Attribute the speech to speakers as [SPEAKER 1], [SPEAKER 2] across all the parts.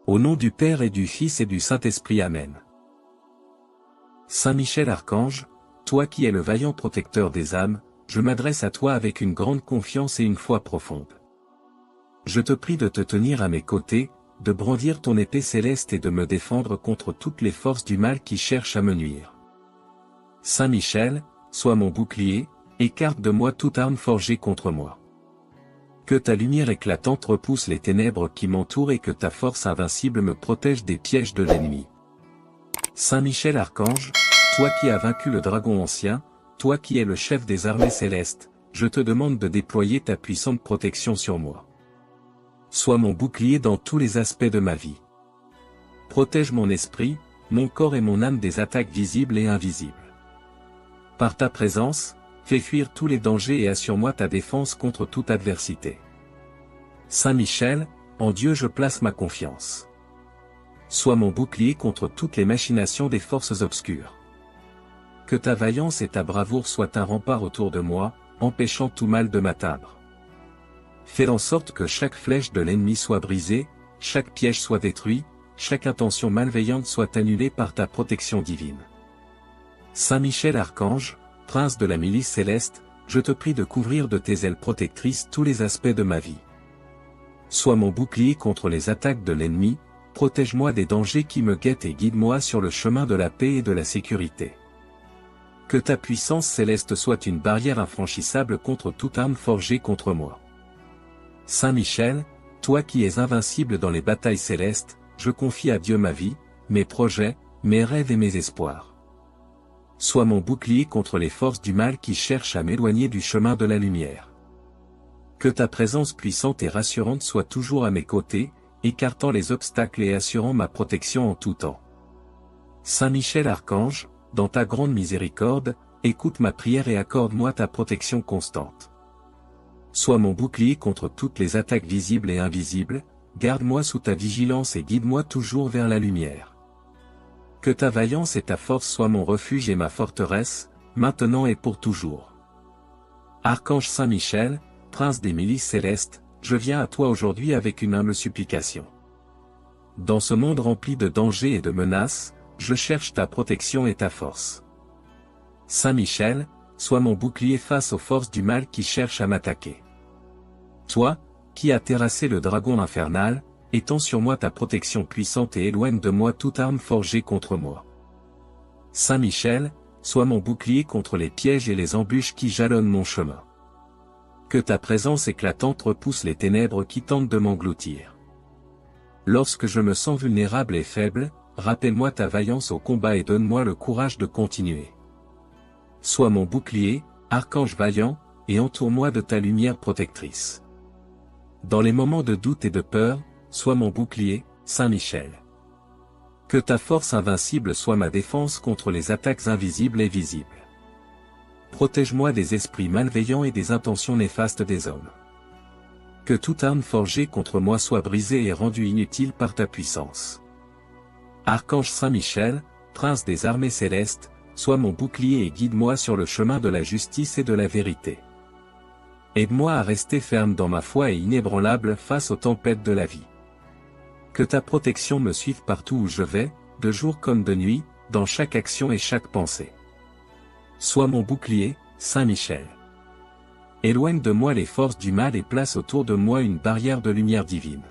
[SPEAKER 1] Au nom du Père et du Fils et du Saint-Esprit. Amen. Saint Michel Archange, toi qui es le vaillant protecteur des âmes, je m'adresse à toi avec une grande confiance et une foi profonde. Je te prie de te tenir à mes côtés, de brandir ton épée céleste et de me défendre contre toutes les forces du mal qui cherchent à me nuire. Saint Michel, sois mon bouclier, écarte de moi toute arme forgée contre moi. Que ta lumière éclatante repousse les ténèbres qui m'entourent et que ta force invincible me protège des pièges de l'ennemi. Saint Michel Archange, toi qui as vaincu le dragon ancien, toi qui es le chef des armées célestes, je te demande de déployer ta puissante protection sur moi. Sois mon bouclier dans tous les aspects de ma vie. Protège mon esprit, mon corps et mon âme des attaques visibles et invisibles. Par ta présence, fais fuir tous les dangers et assure-moi ta défense contre toute adversité. Saint Michel, en Dieu je place ma confiance. Sois mon bouclier contre toutes les machinations des forces obscures. Que ta vaillance et ta bravoure soient un rempart autour de moi, empêchant tout mal de m'atteindre. Fais en sorte que chaque flèche de l'ennemi soit brisée, chaque piège soit détruit, chaque intention malveillante soit annulée par ta protection divine. Saint Michel Archange, Prince de la milice céleste, je te prie de couvrir de tes ailes protectrices tous les aspects de ma vie. Sois mon bouclier contre les attaques de l'ennemi, protège-moi des dangers qui me guettent et guide-moi sur le chemin de la paix et de la sécurité. Que ta puissance céleste soit une barrière infranchissable contre toute arme forgée contre moi. Saint Michel, toi qui es invincible dans les batailles célestes, je confie à Dieu ma vie, mes projets, mes rêves et mes espoirs. Sois mon bouclier contre les forces du mal qui cherchent à m'éloigner du chemin de la lumière. Que ta présence puissante et rassurante soit toujours à mes côtés, écartant les obstacles et assurant ma protection en tout temps. Saint Michel Archange, dans ta grande miséricorde, écoute ma prière et accorde-moi ta protection constante. Sois mon bouclier contre toutes les attaques visibles et invisibles, garde-moi sous ta vigilance et guide-moi toujours vers la lumière. Que ta vaillance et ta force soient mon refuge et ma forteresse, maintenant et pour toujours. Archange Saint Michel, Prince des milices célestes, je viens à toi aujourd'hui avec une humble supplication. Dans ce monde rempli de dangers et de menaces, je cherche ta protection et ta force. Saint Michel, sois mon bouclier face aux forces du mal qui cherchent à m'attaquer. Toi, qui as terrassé le dragon infernal, étends sur moi ta protection puissante et éloigne de moi toute arme forgée contre moi. Saint Michel, sois mon bouclier contre les pièges et les embûches qui jalonnent mon chemin. Que ta présence éclatante repousse les ténèbres qui tentent de m'engloutir. Lorsque je me sens vulnérable et faible, rappelle-moi ta vaillance au combat et donne-moi le courage de continuer. Sois mon bouclier, archange vaillant, et entoure-moi de ta lumière protectrice. Dans les moments de doute et de peur, sois mon bouclier, Saint Michel. Que ta force invincible soit ma défense contre les attaques invisibles et visibles. Protège-moi des esprits malveillants et des intentions néfastes des hommes. Que toute arme forgée contre moi soit brisée et rendue inutile par ta puissance. Archange Saint Michel, Prince des armées célestes, sois mon bouclier et guide-moi sur le chemin de la justice et de la vérité. Aide-moi à rester ferme dans ma foi et inébranlable face aux tempêtes de la vie. Que ta protection me suive partout où je vais, de jour comme de nuit, dans chaque action et chaque pensée. Sois mon bouclier, Saint Michel. Éloigne de moi les forces du mal et place autour de moi une barrière de lumière divine.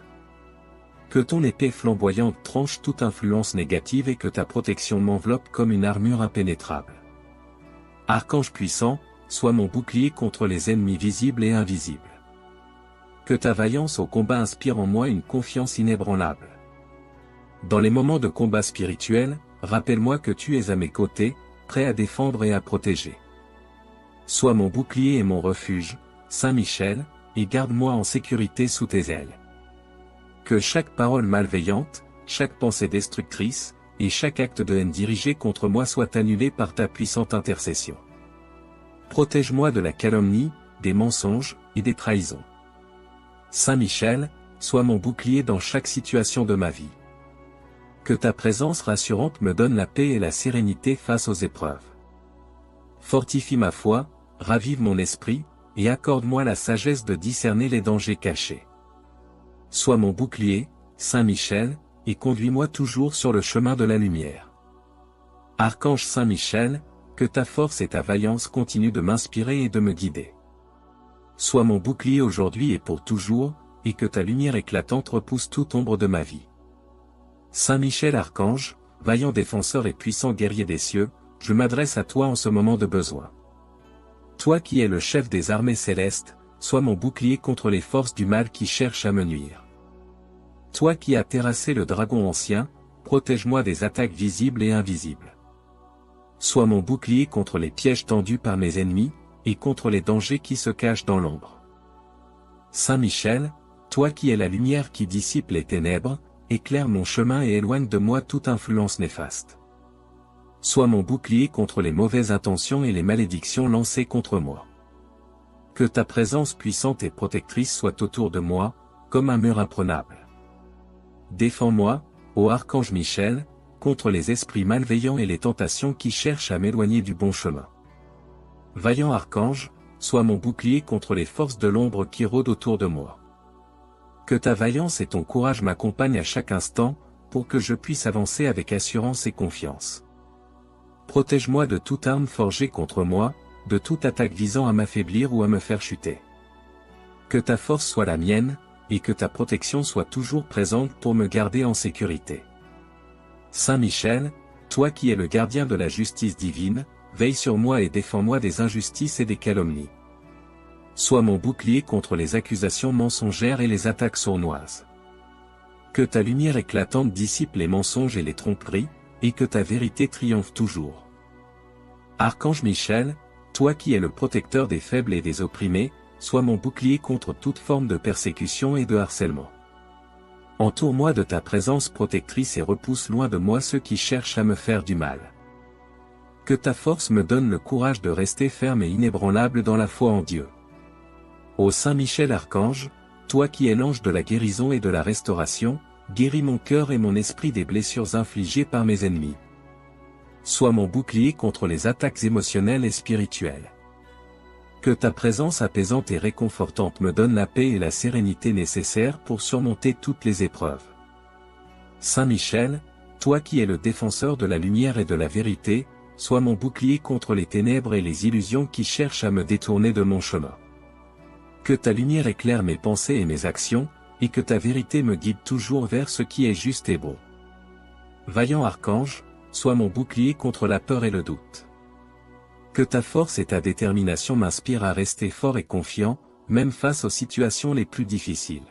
[SPEAKER 1] Que ton épée flamboyante tranche toute influence négative et que ta protection m'enveloppe comme une armure impénétrable. Archange puissant, sois mon bouclier contre les ennemis visibles et invisibles. Que ta vaillance au combat inspire en moi une confiance inébranlable. Dans les moments de combat spirituel, rappelle-moi que tu es à mes côtés, prêt à défendre et à protéger. Sois mon bouclier et mon refuge, Saint Michel, et garde-moi en sécurité sous tes ailes. Que chaque parole malveillante, chaque pensée destructrice, et chaque acte de haine dirigé contre moi soit annulé par ta puissante intercession. Protège-moi de la calomnie, des mensonges, et des trahisons. Saint Michel, sois mon bouclier dans chaque situation de ma vie. Que ta présence rassurante me donne la paix et la sérénité face aux épreuves. Fortifie ma foi, ravive mon esprit, et accorde-moi la sagesse de discerner les dangers cachés. Sois mon bouclier, Saint Michel, et conduis-moi toujours sur le chemin de la lumière. Archange Saint Michel, que ta force et ta vaillance continuent de m'inspirer et de me guider. Sois mon bouclier aujourd'hui et pour toujours, et que ta lumière éclatante repousse toute ombre de ma vie. Saint Michel Archange, vaillant défenseur et puissant guerrier des cieux, je m'adresse à toi en ce moment de besoin. Toi qui es le chef des armées célestes, sois mon bouclier contre les forces du mal qui cherchent à me nuire. Toi qui as terrassé le dragon ancien, protège-moi des attaques visibles et invisibles. Sois mon bouclier contre les pièges tendus par mes ennemis, et contre les dangers qui se cachent dans l'ombre. Saint Michel, toi qui es la lumière qui dissipe les ténèbres, éclaire mon chemin et éloigne de moi toute influence néfaste. Sois mon bouclier contre les mauvaises intentions et les malédictions lancées contre moi. Que ta présence puissante et protectrice soit autour de moi, comme un mur imprenable. Défends-moi, ô Archange Michel, contre les esprits malveillants et les tentations qui cherchent à m'éloigner du bon chemin. Vaillant Archange, sois mon bouclier contre les forces de l'ombre qui rôdent autour de moi. Que ta vaillance et ton courage m'accompagnent à chaque instant, pour que je puisse avancer avec assurance et confiance. Protège-moi de toute arme forgée contre moi, de toute attaque visant à m'affaiblir ou à me faire chuter. Que ta force soit la mienne, et que ta protection soit toujours présente pour me garder en sécurité. Saint Michel, toi qui es le gardien de la justice divine, veille sur moi et défends-moi des injustices et des calomnies. Sois mon bouclier contre les accusations mensongères et les attaques sournoises. Que ta lumière éclatante dissipe les mensonges et les tromperies, et que ta vérité triomphe toujours. Archange Michel, toi qui es le protecteur des faibles et des opprimés, sois mon bouclier contre toute forme de persécution et de harcèlement. Entoure-moi de ta présence protectrice et repousse loin de moi ceux qui cherchent à me faire du mal. Que ta force me donne le courage de rester ferme et inébranlable dans la foi en Dieu. Ô Saint Michel Archange, toi qui es l'ange de la guérison et de la restauration, guéris mon cœur et mon esprit des blessures infligées par mes ennemis. Sois mon bouclier contre les attaques émotionnelles et spirituelles. Que ta présence apaisante et réconfortante me donne la paix et la sérénité nécessaires pour surmonter toutes les épreuves. Saint Michel, toi qui es le défenseur de la lumière et de la vérité, sois mon bouclier contre les ténèbres et les illusions qui cherchent à me détourner de mon chemin. Que ta lumière éclaire mes pensées et mes actions, et que ta vérité me guide toujours vers ce qui est juste et bon. Vaillant Archange, sois mon bouclier contre la peur et le doute. Que ta force et ta détermination m'inspirent à rester fort et confiant, même face aux situations les plus difficiles.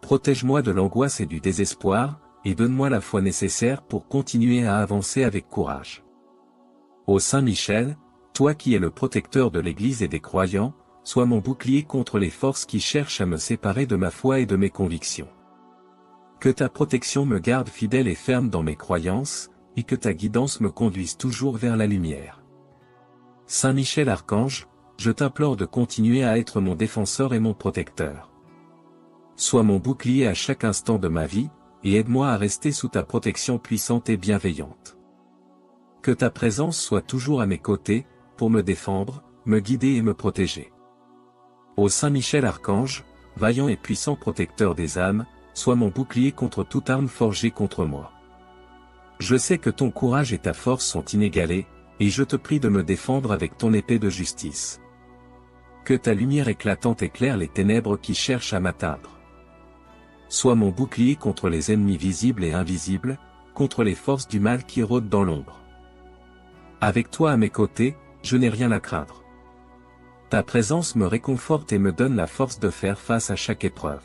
[SPEAKER 1] Protège-moi de l'angoisse et du désespoir, et donne-moi la foi nécessaire pour continuer à avancer avec courage. Ô Saint Michel, toi qui es le protecteur de l'Église et des croyants, sois mon bouclier contre les forces qui cherchent à me séparer de ma foi et de mes convictions. Que ta protection me garde fidèle et ferme dans mes croyances, et que ta guidance me conduise toujours vers la lumière. Saint Michel Archange, je t'implore de continuer à être mon défenseur et mon protecteur. Sois mon bouclier à chaque instant de ma vie, et aide-moi à rester sous ta protection puissante et bienveillante. Que ta présence soit toujours à mes côtés, pour me défendre, me guider et me protéger. Ô Saint Michel Archange, vaillant et puissant protecteur des âmes, sois mon bouclier contre toute arme forgée contre moi. Je sais que ton courage et ta force sont inégalés, et je te prie de me défendre avec ton épée de justice. Que ta lumière éclatante éclaire les ténèbres qui cherchent à m'atteindre. Sois mon bouclier contre les ennemis visibles et invisibles, contre les forces du mal qui rôdent dans l'ombre. Avec toi à mes côtés, je n'ai rien à craindre. Ta présence me réconforte et me donne la force de faire face à chaque épreuve.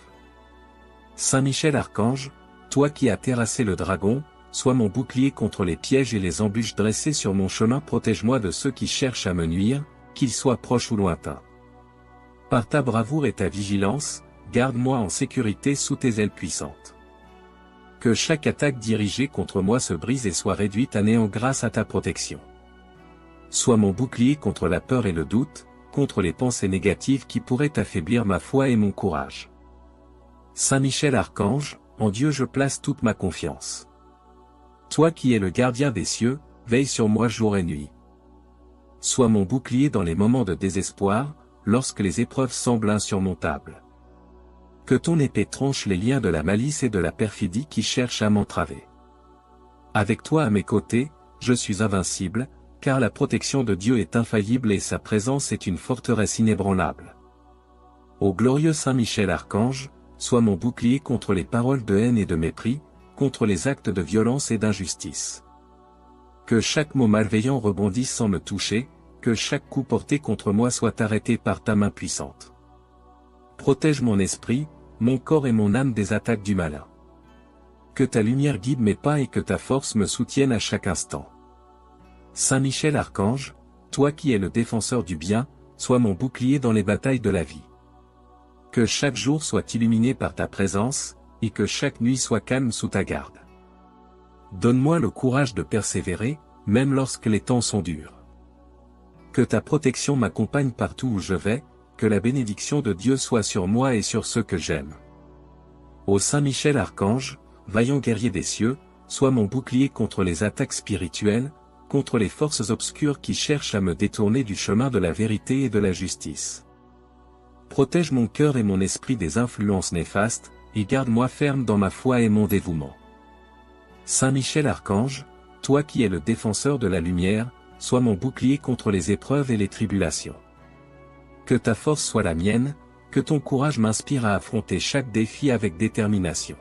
[SPEAKER 1] Saint Michel Archange, toi qui as terrassé le dragon, sois mon bouclier contre les pièges et les embûches dressées sur mon chemin, protège-moi de ceux qui cherchent à me nuire, qu'ils soient proches ou lointains. Par ta bravoure et ta vigilance, garde-moi en sécurité sous tes ailes puissantes. Que chaque attaque dirigée contre moi se brise et soit réduite à néant grâce à ta protection. Sois mon bouclier contre la peur et le doute, contre les pensées négatives qui pourraient affaiblir ma foi et mon courage. Saint Michel Archange, en Dieu je place toute ma confiance. Toi qui es le gardien des cieux, veille sur moi jour et nuit. Sois mon bouclier dans les moments de désespoir, lorsque les épreuves semblent insurmontables. Que ton épée tranche les liens de la malice et de la perfidie qui cherchent à m'entraver. Avec toi à mes côtés, je suis invincible, car la protection de Dieu est infaillible et sa présence est une forteresse inébranlable. Ô glorieux Saint Michel Archange, sois mon bouclier contre les paroles de haine et de mépris, contre les actes de violence et d'injustice. Que chaque mot malveillant rebondisse sans me toucher, que chaque coup porté contre moi soit arrêté par ta main puissante. Protège mon esprit, mon corps et mon âme des attaques du malin. Que ta lumière guide mes pas et que ta force me soutienne à chaque instant. Saint Michel Archange, toi qui es le défenseur du bien, sois mon bouclier dans les batailles de la vie. Que chaque jour soit illuminé par ta présence, et que chaque nuit soit calme sous ta garde. Donne-moi le courage de persévérer, même lorsque les temps sont durs. Que ta protection m'accompagne partout où je vais, que la bénédiction de Dieu soit sur moi et sur ceux que j'aime. Ô Saint Michel Archange, vaillant guerrier des cieux, sois mon bouclier contre les attaques spirituelles, contre les forces obscures qui cherchent à me détourner du chemin de la vérité et de la justice. Protège mon cœur et mon esprit des influences néfastes, et garde-moi ferme dans ma foi et mon dévouement. Saint Michel Archange, toi qui es le défenseur de la lumière, sois mon bouclier contre les épreuves et les tribulations. Que ta force soit la mienne, que ton courage m'inspire à affronter chaque défi avec détermination.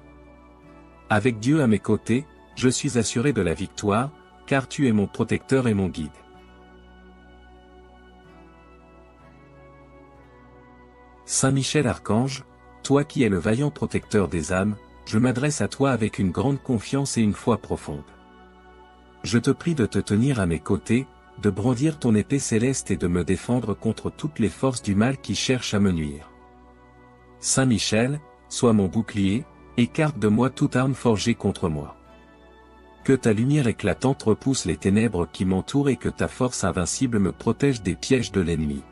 [SPEAKER 1] Avec Dieu à mes côtés, je suis assuré de la victoire, car tu es mon protecteur et mon guide. Saint Michel Archange, toi qui es le vaillant protecteur des âmes, je m'adresse à toi avec une grande confiance et une foi profonde. Je te prie de te tenir à mes côtés, de brandir ton épée céleste et de me défendre contre toutes les forces du mal qui cherchent à me nuire. Saint Michel, sois mon bouclier, écarte de moi toute arme forgée contre moi. Que ta lumière éclatante repousse les ténèbres qui m'entourent et que ta force invincible me protège des pièges de l'ennemi.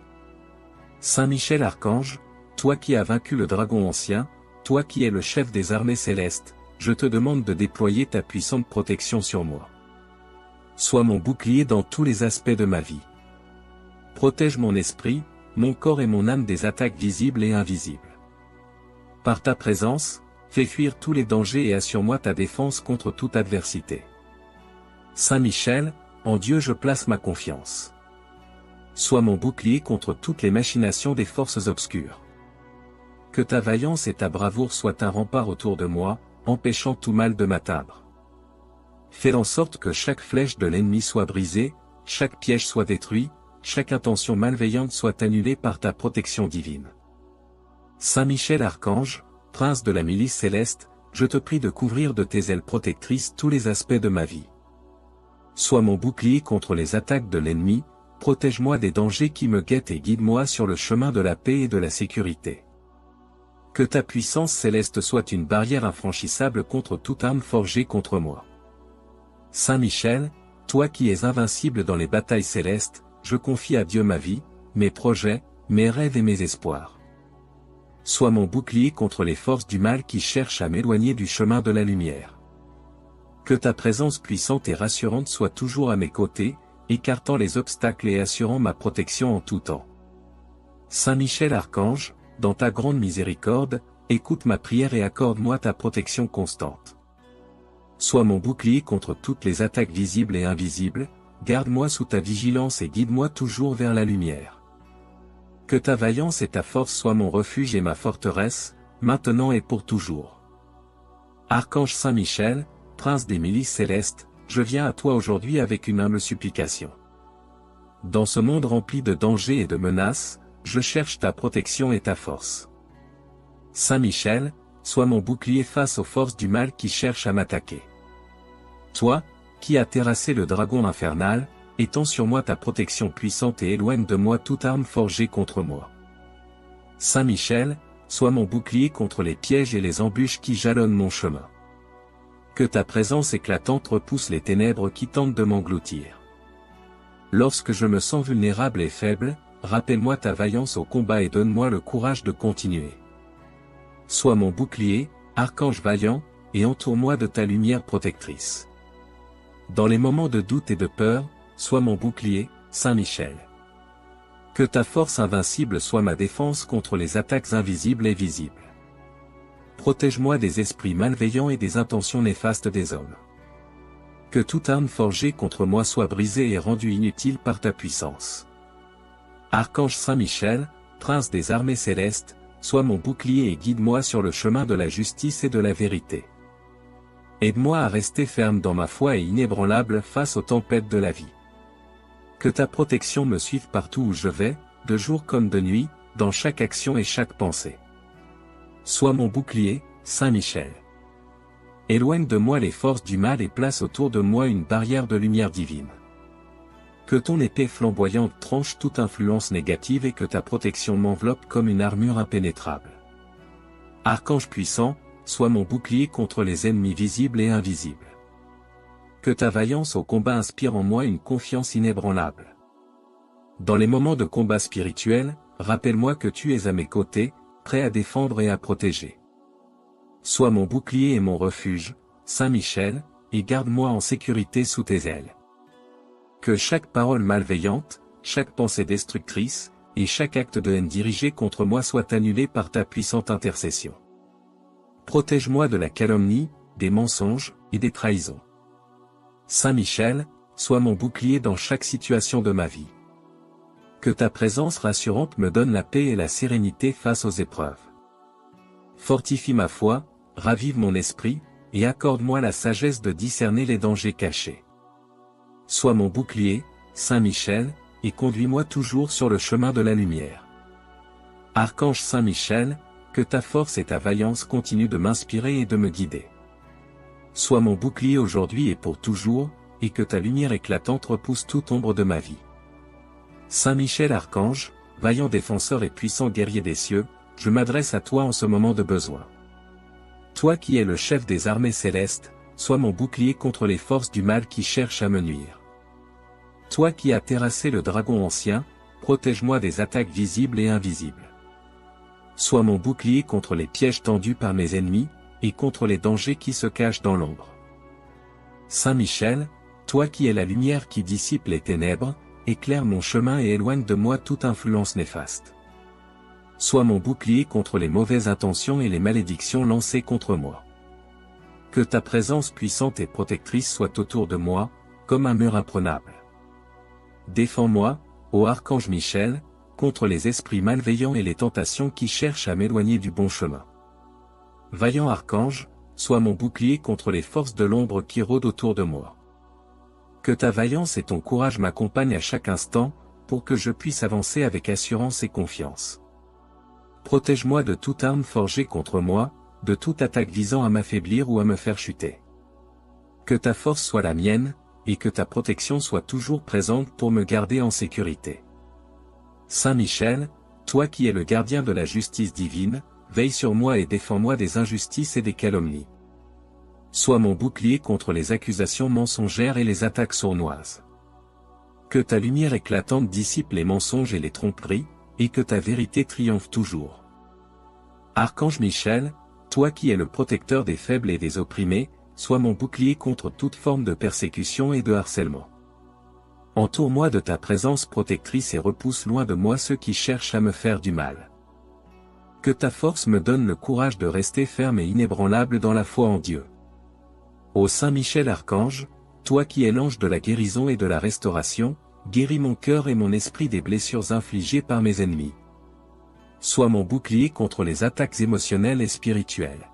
[SPEAKER 1] Saint Michel Archange, toi qui as vaincu le dragon ancien, toi qui es le chef des armées célestes, je te demande de déployer ta puissante protection sur moi. Sois mon bouclier dans tous les aspects de ma vie. Protège mon esprit, mon corps et mon âme des attaques visibles et invisibles. Par ta présence, fais fuir tous les dangers et assure-moi ta défense contre toute adversité. Saint Michel, en Dieu je place ma confiance. Sois mon bouclier contre toutes les machinations des forces obscures. Que ta vaillance et ta bravoure soient un rempart autour de moi, empêchant tout mal de m'atteindre. Fais en sorte que chaque flèche de l'ennemi soit brisée, chaque piège soit détruit, chaque intention malveillante soit annulée par ta protection divine. Saint Michel Archange, prince de la milice céleste, je te prie de couvrir de tes ailes protectrices tous les aspects de ma vie. Sois mon bouclier contre les attaques de l'ennemi, protège-moi des dangers qui me guettent et guide-moi sur le chemin de la paix et de la sécurité. Que ta puissance céleste soit une barrière infranchissable contre toute arme forgée contre moi. Saint Michel, toi qui es invincible dans les batailles célestes, je confie à Dieu ma vie, mes projets, mes rêves et mes espoirs. Sois mon bouclier contre les forces du mal qui cherchent à m'éloigner du chemin de la lumière. Que ta présence puissante et rassurante soit toujours à mes côtés, écartant les obstacles et assurant ma protection en tout temps. Saint Michel Archange, dans ta grande miséricorde, écoute ma prière et accorde-moi ta protection constante. Sois mon bouclier contre toutes les attaques visibles et invisibles, garde-moi sous ta vigilance et guide-moi toujours vers la lumière. Que ta vaillance et ta force soient mon refuge et ma forteresse, maintenant et pour toujours. Archange Saint Michel, prince des milices célestes, je viens à toi aujourd'hui avec une humble supplication. Dans ce monde rempli de dangers et de menaces, je cherche ta protection et ta force. Saint Michel, sois mon bouclier face aux forces du mal qui cherchent à m'attaquer. Toi, qui as terrassé le dragon infernal, étends sur moi ta protection puissante et éloigne de moi toute arme forgée contre moi. Saint Michel, sois mon bouclier contre les pièges et les embûches qui jalonnent mon chemin. Que ta présence éclatante repousse les ténèbres qui tentent de m'engloutir. Lorsque je me sens vulnérable et faible, rappelle-moi ta vaillance au combat et donne-moi le courage de continuer. Sois mon bouclier, archange vaillant, et entoure-moi de ta lumière protectrice. Dans les moments de doute et de peur, sois mon bouclier, Saint Michel. Que ta force invincible soit ma défense contre les attaques invisibles et visibles. protège-moi des esprits malveillants et des intentions néfastes des hommes. Que toute arme forgée contre moi soit brisée et rendue inutile par ta puissance. Archange Saint Michel, prince des armées célestes, sois mon bouclier et guide-moi sur le chemin de la justice et de la vérité. Aide-moi à rester ferme dans ma foi et inébranlable face aux tempêtes de la vie. Que ta protection me suive partout où je vais, de jour comme de nuit, dans chaque action et chaque pensée. Sois mon bouclier, Saint Michel. Éloigne de moi les forces du mal et place autour de moi une barrière de lumière divine. Que ton épée flamboyante tranche toute influence négative et que ta protection m'enveloppe comme une armure impénétrable. Archange puissant, sois mon bouclier contre les ennemis visibles et invisibles. Que ta vaillance au combat inspire en moi une confiance inébranlable. Dans les moments de combat spirituel, rappelle-moi que tu es à mes côtés, prêt à défendre et à protéger. Sois mon bouclier et mon refuge, Saint Michel, et garde-moi en sécurité sous tes ailes. Que chaque parole malveillante, chaque pensée destructrice, et chaque acte de haine dirigé contre moi soit annulé par ta puissante intercession. Protège-moi de la calomnie, des mensonges, et des trahisons. Saint Michel, sois mon bouclier dans chaque situation de ma vie. Que ta présence rassurante me donne la paix et la sérénité face aux épreuves. Fortifie ma foi, ravive mon esprit, et accorde-moi la sagesse de discerner les dangers cachés. Sois mon bouclier, Saint Michel, et conduis-moi toujours sur le chemin de la lumière. Archange Saint Michel, que ta force et ta vaillance continuent de m'inspirer et de me guider. Sois mon bouclier aujourd'hui et pour toujours, et que ta lumière éclatante repousse toute ombre de ma vie. Saint Michel Archange, vaillant défenseur et puissant guerrier des cieux, je m'adresse à toi en ce moment de besoin. Toi qui es le chef des armées célestes, sois mon bouclier contre les forces du mal qui cherchent à me nuire. Toi qui as terrassé le dragon ancien, protège-moi des attaques visibles et invisibles. Sois mon bouclier contre les pièges tendus par mes ennemis, et contre les dangers qui se cachent dans l'ombre. Saint Michel, toi qui es la lumière qui dissipe les ténèbres, éclaire mon chemin et éloigne de moi toute influence néfaste. Sois mon bouclier contre les mauvaises intentions et les malédictions lancées contre moi. Que ta présence puissante et protectrice soit autour de moi, comme un mur imprenable. Défends-moi, ô Archange Michel, contre les esprits malveillants et les tentations qui cherchent à m'éloigner du bon chemin. Vaillant Archange, sois mon bouclier contre les forces de l'ombre qui rôdent autour de moi. Que ta vaillance et ton courage m'accompagnent à chaque instant, pour que je puisse avancer avec assurance et confiance. Protège-moi de toute arme forgée contre moi, de toute attaque visant à m'affaiblir ou à me faire chuter. Que ta force soit la mienne, et que ta protection soit toujours présente pour me garder en sécurité. Saint Michel, toi qui es le gardien de la justice divine, veille sur moi et défends-moi des injustices et des calomnies. Sois mon bouclier contre les accusations mensongères et les attaques sournoises. Que ta lumière éclatante dissipe les mensonges et les tromperies, et que ta vérité triomphe toujours. Archange Michel, toi qui es le protecteur des faibles et des opprimés, sois mon bouclier contre toute forme de persécution et de harcèlement. Entoure-moi de ta présence protectrice et repousse loin de moi ceux qui cherchent à me faire du mal. Que ta force me donne le courage de rester ferme et inébranlable dans la foi en Dieu. Ô Saint Michel Archange, toi qui es l'ange de la guérison et de la restauration, guéris mon cœur et mon esprit des blessures infligées par mes ennemis. Sois mon bouclier contre les attaques émotionnelles et spirituelles.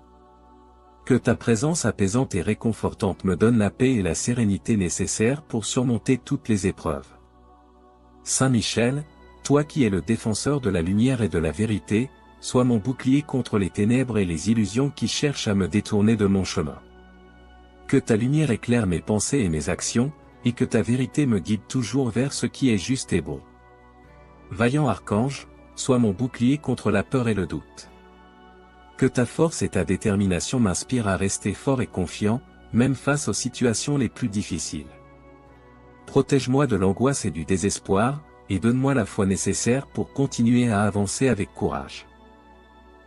[SPEAKER 1] Que ta présence apaisante et réconfortante me donne la paix et la sérénité nécessaires pour surmonter toutes les épreuves. Saint Michel, toi qui es le défenseur de la lumière et de la vérité, sois mon bouclier contre les ténèbres et les illusions qui cherchent à me détourner de mon chemin. Que ta lumière éclaire mes pensées et mes actions, et que ta vérité me guide toujours vers ce qui est juste et bon. Vaillant Archange, sois mon bouclier contre la peur et le doute. Que ta force et ta détermination m'inspirent à rester fort et confiant, même face aux situations les plus difficiles. Protège-moi de l'angoisse et du désespoir, et donne-moi la foi nécessaire pour continuer à avancer avec courage.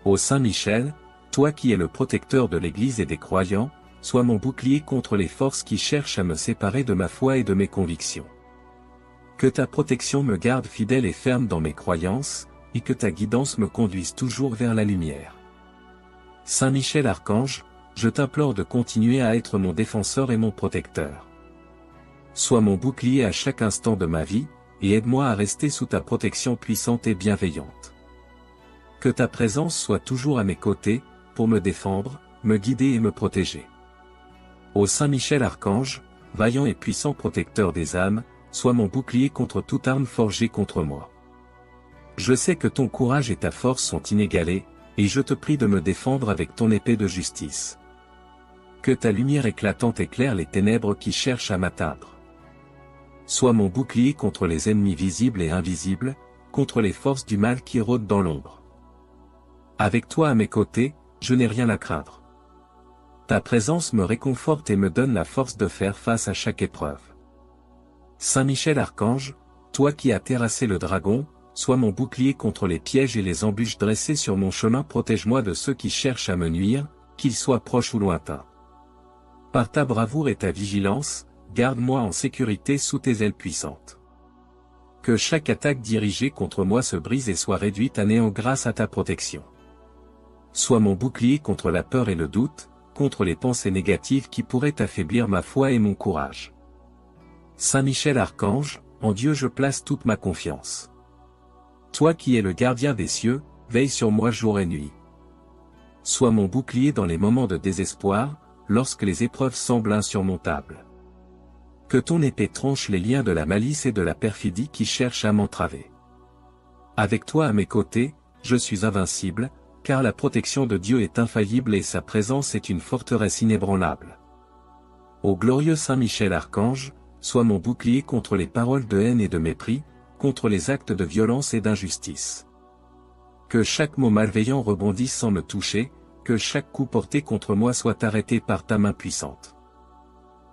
[SPEAKER 1] Ô Saint Michel, toi qui es le protecteur de l'Église et des croyants, sois mon bouclier contre les forces qui cherchent à me séparer de ma foi et de mes convictions. Que ta protection me garde fidèle et ferme dans mes croyances, et que ta guidance me conduise toujours vers la lumière. Saint Michel Archange, je t'implore de continuer à être mon défenseur et mon protecteur. Sois mon bouclier à chaque instant de ma vie, et aide-moi à rester sous ta protection puissante et bienveillante. Que ta présence soit toujours à mes côtés, pour me défendre, me guider et me protéger. Ô Saint Michel Archange, vaillant et puissant protecteur des âmes, sois mon bouclier contre toute arme forgée contre moi. Je sais que ton courage et ta force sont inégalés, et je te prie de me défendre avec ton épée de justice. Que ta lumière éclatante éclaire les ténèbres qui cherchent à m'atteindre. Sois mon bouclier contre les ennemis visibles et invisibles, contre les forces du mal qui rôdent dans l'ombre. Avec toi à mes côtés, je n'ai rien à craindre. Ta présence me réconforte et me donne la force de faire face à chaque épreuve. Saint Michel Archange, toi qui as terrassé le dragon, sois mon bouclier contre les pièges et les embûches dressées sur mon chemin, protège-moi de ceux qui cherchent à me nuire, qu'ils soient proches ou lointains. Par ta bravoure et ta vigilance, garde-moi en sécurité sous tes ailes puissantes. Que chaque attaque dirigée contre moi se brise et soit réduite à néant grâce à ta protection. Sois mon bouclier contre la peur et le doute, contre les pensées négatives qui pourraient affaiblir ma foi et mon courage. Saint Michel Archange, en Dieu je place toute ma confiance. Toi qui es le gardien des cieux, veille sur moi jour et nuit. Sois mon bouclier dans les moments de désespoir, lorsque les épreuves semblent insurmontables. Que ton épée tranche les liens de la malice et de la perfidie qui cherchent à m'entraver. Avec toi à mes côtés, je suis invincible, car la protection de Dieu est infaillible et sa présence est une forteresse inébranlable. Ô glorieux Saint Michel Archange, sois mon bouclier contre les paroles de haine et de mépris, contre les actes de violence et d'injustice. Que chaque mot malveillant rebondisse sans me toucher, que chaque coup porté contre moi soit arrêté par ta main puissante.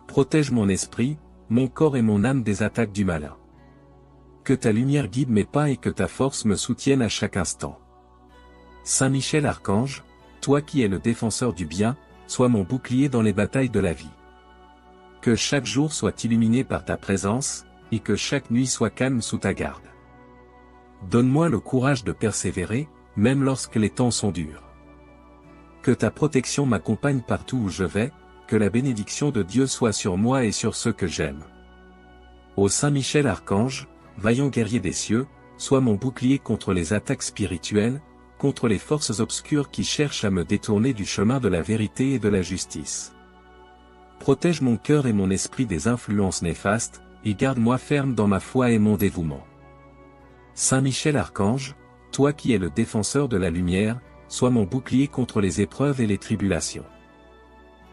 [SPEAKER 1] Protège mon esprit, mon corps et mon âme des attaques du malin. Que ta lumière guide mes pas et que ta force me soutienne à chaque instant. Saint Michel Archange, toi qui es le défenseur du bien, sois mon bouclier dans les batailles de la vie. Que chaque jour soit illuminé par ta présence, et que chaque nuit soit calme sous ta garde. Donne-moi le courage de persévérer, même lorsque les temps sont durs. Que ta protection m'accompagne partout où je vais, que la bénédiction de Dieu soit sur moi et sur ceux que j'aime. Ô Saint Michel Archange, vaillant guerrier des cieux, sois mon bouclier contre les attaques spirituelles, contre les forces obscures qui cherchent à me détourner du chemin de la vérité et de la justice. Protège mon cœur et mon esprit des influences néfastes, et garde-moi ferme dans ma foi et mon dévouement. Saint Michel Archange, toi qui es le défenseur de la lumière, sois mon bouclier contre les épreuves et les tribulations.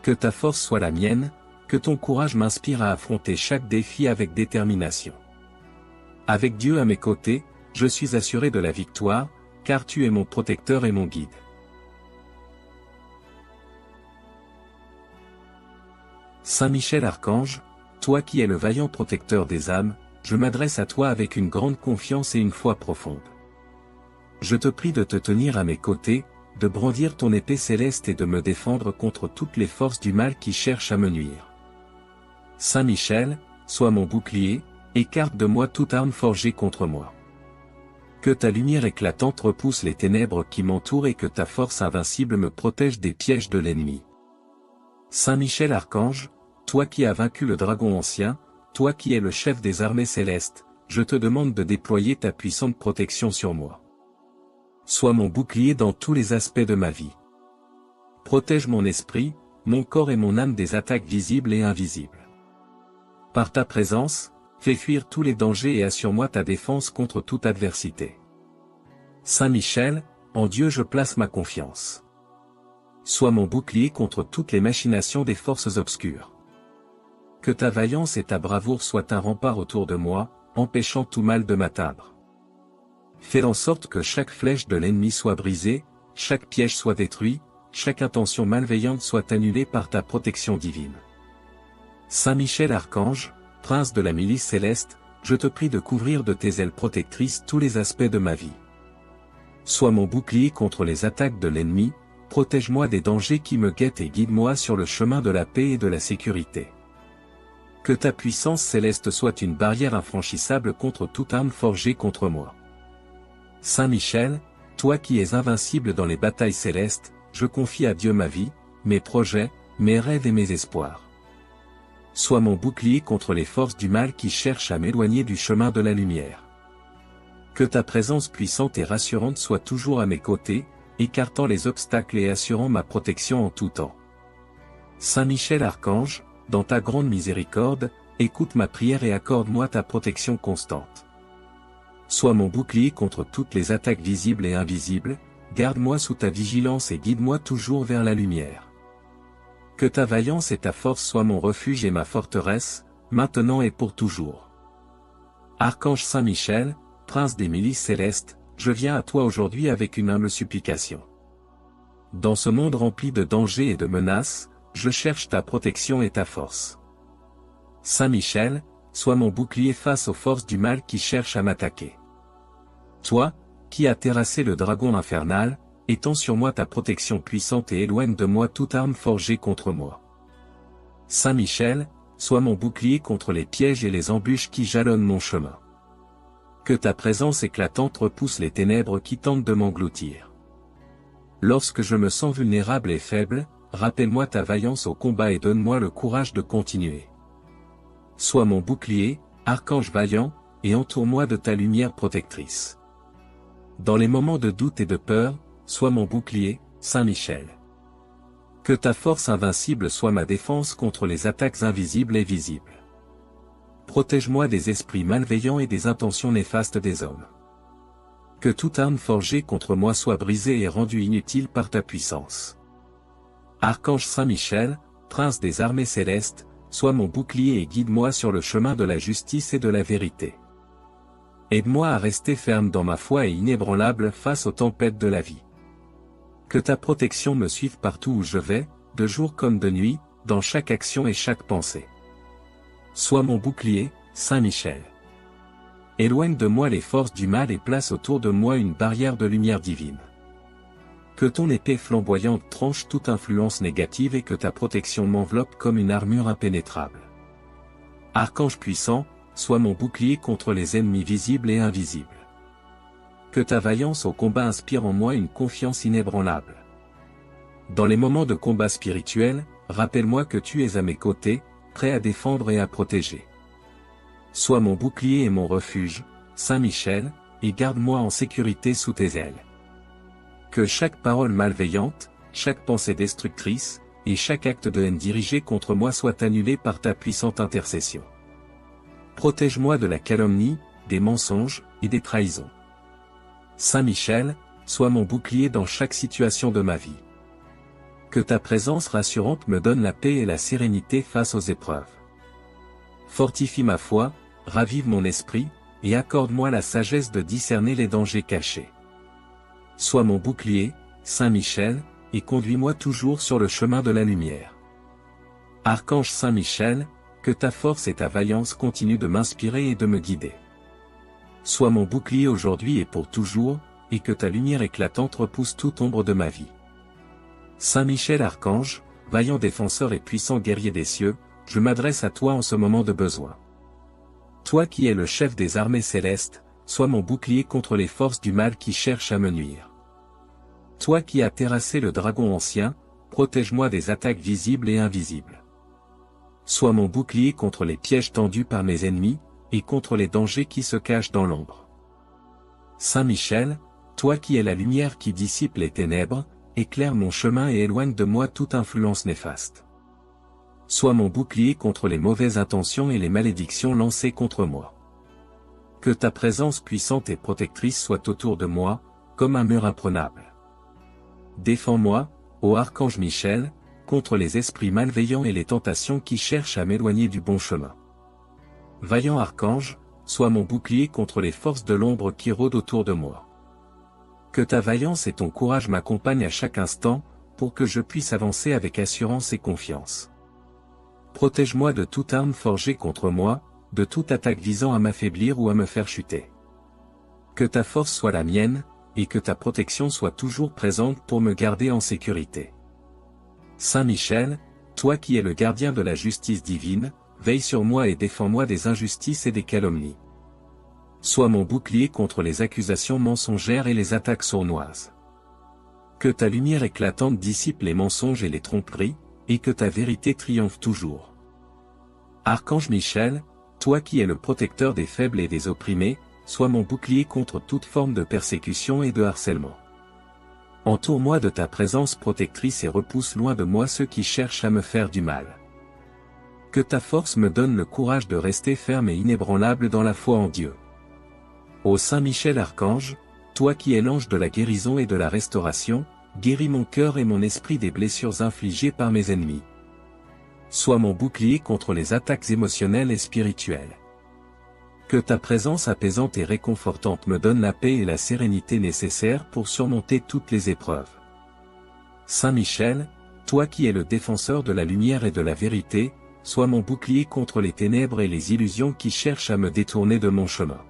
[SPEAKER 1] Que ta force soit la mienne, que ton courage m'inspire à affronter chaque défi avec détermination. Avec Dieu à mes côtés, je suis assuré de la victoire, car tu es mon protecteur et mon guide. Saint Michel Archange, toi qui es le vaillant protecteur des âmes, je m'adresse à toi avec une grande confiance et une foi profonde. Je te prie de te tenir à mes côtés, de brandir ton épée céleste et de me défendre contre toutes les forces du mal qui cherchent à me nuire. Saint Michel, sois mon bouclier, écarte de moi toute arme forgée contre moi. Que ta lumière éclatante repousse les ténèbres qui m'entourent et que ta force invincible me protège des pièges de l'ennemi. Saint Michel Archange, toi qui as vaincu le dragon ancien, toi qui es le chef des armées célestes, je te demande de déployer ta puissante protection sur moi. Sois mon bouclier dans tous les aspects de ma vie. Protège mon esprit, mon corps et mon âme des attaques visibles et invisibles. Par ta présence, fais fuir tous les dangers et assure-moi ta défense contre toute adversité. Saint Michel, en Dieu je place ma confiance. Sois mon bouclier contre toutes les machinations des forces obscures. Que ta vaillance et ta bravoure soient un rempart autour de moi, empêchant tout mal de m'atteindre. Fais en sorte que chaque flèche de l'ennemi soit brisée, chaque piège soit détruit, chaque intention malveillante soit annulée par ta protection divine. Saint Michel Archange, prince de la milice céleste, je te prie de couvrir de tes ailes protectrices tous les aspects de ma vie. Sois mon bouclier contre les attaques de l'ennemi, protège-moi des dangers qui me guettent et guide-moi sur le chemin de la paix et de la sécurité. Que ta puissance céleste soit une barrière infranchissable contre toute arme forgée contre moi. Saint Michel, toi qui es invincible dans les batailles célestes, je confie à Dieu ma vie, mes projets, mes rêves et mes espoirs. Sois mon bouclier contre les forces du mal qui cherchent à m'éloigner du chemin de la lumière. Que ta présence puissante et rassurante soit toujours à mes côtés, écartant les obstacles et assurant ma protection en tout temps. Saint Michel Archange, dans ta grande miséricorde, écoute ma prière et accorde-moi ta protection constante. Sois mon bouclier contre toutes les attaques visibles et invisibles, garde-moi sous ta vigilance et guide-moi toujours vers la lumière. Que ta vaillance et ta force soient mon refuge et ma forteresse, maintenant et pour toujours. Archange Saint Michel, Prince des milices célestes, je viens à toi aujourd'hui avec une humble supplication. Dans ce monde rempli de dangers et de menaces, je cherche ta protection et ta force. Saint Michel, sois mon bouclier face aux forces du mal qui cherchent à m'attaquer. Toi, qui as terrassé le dragon infernal, étends sur moi ta protection puissante et éloigne de moi toute arme forgée contre moi. Saint Michel, sois mon bouclier contre les pièges et les embûches qui jalonnent mon chemin. Que ta présence éclatante repousse les ténèbres qui tentent de m'engloutir. Lorsque je me sens vulnérable et faible, rappelle-moi ta vaillance au combat et donne-moi le courage de continuer. Sois mon bouclier, archange vaillant, et entoure-moi de ta lumière protectrice. Dans les moments de doute et de peur, sois mon bouclier, Saint Michel. Que ta force invincible soit ma défense contre les attaques invisibles et visibles. Protège-moi des esprits malveillants et des intentions néfastes des hommes. Que toute arme forgée contre moi soit brisée et rendue inutile par ta puissance. Archange Saint Michel, Prince des armées célestes, sois mon bouclier et guide-moi sur le chemin de la justice et de la vérité. Aide-moi à rester ferme dans ma foi et inébranlable face aux tempêtes de la vie. Que ta protection me suive partout où je vais, de jour comme de nuit, dans chaque action et chaque pensée. Sois mon bouclier, Saint Michel. Éloigne de moi les forces du mal et place autour de moi une barrière de lumière divine. Que ton épée flamboyante tranche toute influence négative et que ta protection m'enveloppe comme une armure impénétrable. Archange puissant, sois mon bouclier contre les ennemis visibles et invisibles. Que ta vaillance au combat inspire en moi une confiance inébranlable. Dans les moments de combat spirituel, rappelle-moi que tu es à mes côtés, prêt à défendre et à protéger. Sois mon bouclier et mon refuge, Saint Michel, et garde-moi en sécurité sous tes ailes. Que chaque parole malveillante, chaque pensée destructrice, et chaque acte de haine dirigé contre moi soit annulé par ta puissante intercession. Protège-moi de la calomnie, des mensonges, et des trahisons. Saint Michel, sois mon bouclier dans chaque situation de ma vie. Que ta présence rassurante me donne la paix et la sérénité face aux épreuves. Fortifie ma foi, ravive mon esprit, et accorde-moi la sagesse de discerner les dangers cachés. Sois mon bouclier, Saint Michel, et conduis-moi toujours sur le chemin de la lumière. Archange Saint Michel, que ta force et ta vaillance continuent de m'inspirer et de me guider. Sois mon bouclier aujourd'hui et pour toujours, et que ta lumière éclatante repousse toute ombre de ma vie. Saint Michel Archange, vaillant défenseur et puissant guerrier des cieux, je m'adresse à toi en ce moment de besoin. Toi qui es le chef des armées célestes, sois mon bouclier contre les forces du mal qui cherchent à me nuire. Toi qui as terrassé le dragon ancien, protège-moi des attaques visibles et invisibles. Sois mon bouclier contre les pièges tendus par mes ennemis, et contre les dangers qui se cachent dans l'ombre. Saint Michel, toi qui es la lumière qui dissipe les ténèbres, éclaire mon chemin et éloigne de moi toute influence néfaste. Sois mon bouclier contre les mauvaises intentions et les malédictions lancées contre moi. Que ta présence puissante et protectrice soit autour de moi, comme un mur imprenable. Défends-moi, ô Archange Michel, contre les esprits malveillants et les tentations qui cherchent à m'éloigner du bon chemin. Vaillant Archange, sois mon bouclier contre les forces de l'ombre qui rôdent autour de moi. Que ta vaillance et ton courage m'accompagnent à chaque instant, pour que je puisse avancer avec assurance et confiance. Protège-moi de toute arme forgée contre moi, de toute attaque visant à m'affaiblir ou à me faire chuter. Que ta force soit la mienne, et que ta protection soit toujours présente pour me garder en sécurité. Saint Michel, toi qui es le gardien de la justice divine, veille sur moi et défends-moi des injustices et des calomnies. Sois mon bouclier contre les accusations mensongères et les attaques sournoises. Que ta lumière éclatante dissipe les mensonges et les tromperies, et que ta vérité triomphe toujours. Archange Michel, toi qui es le protecteur des faibles et des opprimés, sois mon bouclier contre toute forme de persécution et de harcèlement. Entoure-moi de ta présence protectrice et repousse loin de moi ceux qui cherchent à me faire du mal. Que ta force me donne le courage de rester ferme et inébranlable dans la foi en Dieu. Ô Saint Michel Archange, toi qui es l'ange de la guérison et de la restauration, guéris mon cœur et mon esprit des blessures infligées par mes ennemis. Sois mon bouclier contre les attaques émotionnelles et spirituelles. Que ta présence apaisante et réconfortante me donne la paix et la sérénité nécessaires pour surmonter toutes les épreuves. Saint Michel, toi qui es le défenseur de la lumière et de la vérité, sois mon bouclier contre les ténèbres et les illusions qui cherchent à me détourner de mon chemin.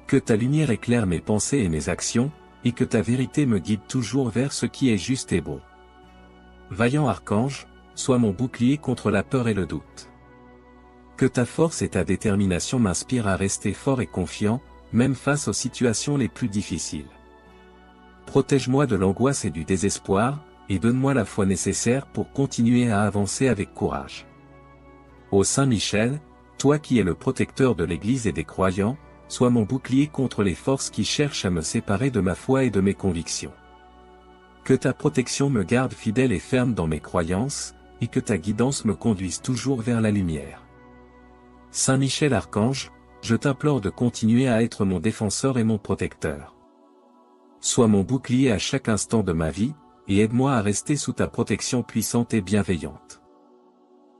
[SPEAKER 1] Que ta lumière éclaire mes pensées et mes actions, et que ta vérité me guide toujours vers ce qui est juste et bon. Vaillant archange, sois mon bouclier contre la peur et le doute. Que ta force et ta détermination m'inspirent à rester fort et confiant, même face aux situations les plus difficiles. Protège-moi de l'angoisse et du désespoir, et donne-moi la foi nécessaire pour continuer à avancer avec courage. Ô Saint Michel, toi qui es le protecteur de l'Église et des croyants, sois mon bouclier contre les forces qui cherchent à me séparer de ma foi et de mes convictions. Que ta protection me garde fidèle et ferme dans mes croyances, et que ta guidance me conduise toujours vers la lumière. Saint Michel Archange, je t'implore de continuer à être mon défenseur et mon protecteur. Sois mon bouclier à chaque instant de ma vie, et aide-moi à rester sous ta protection puissante et bienveillante.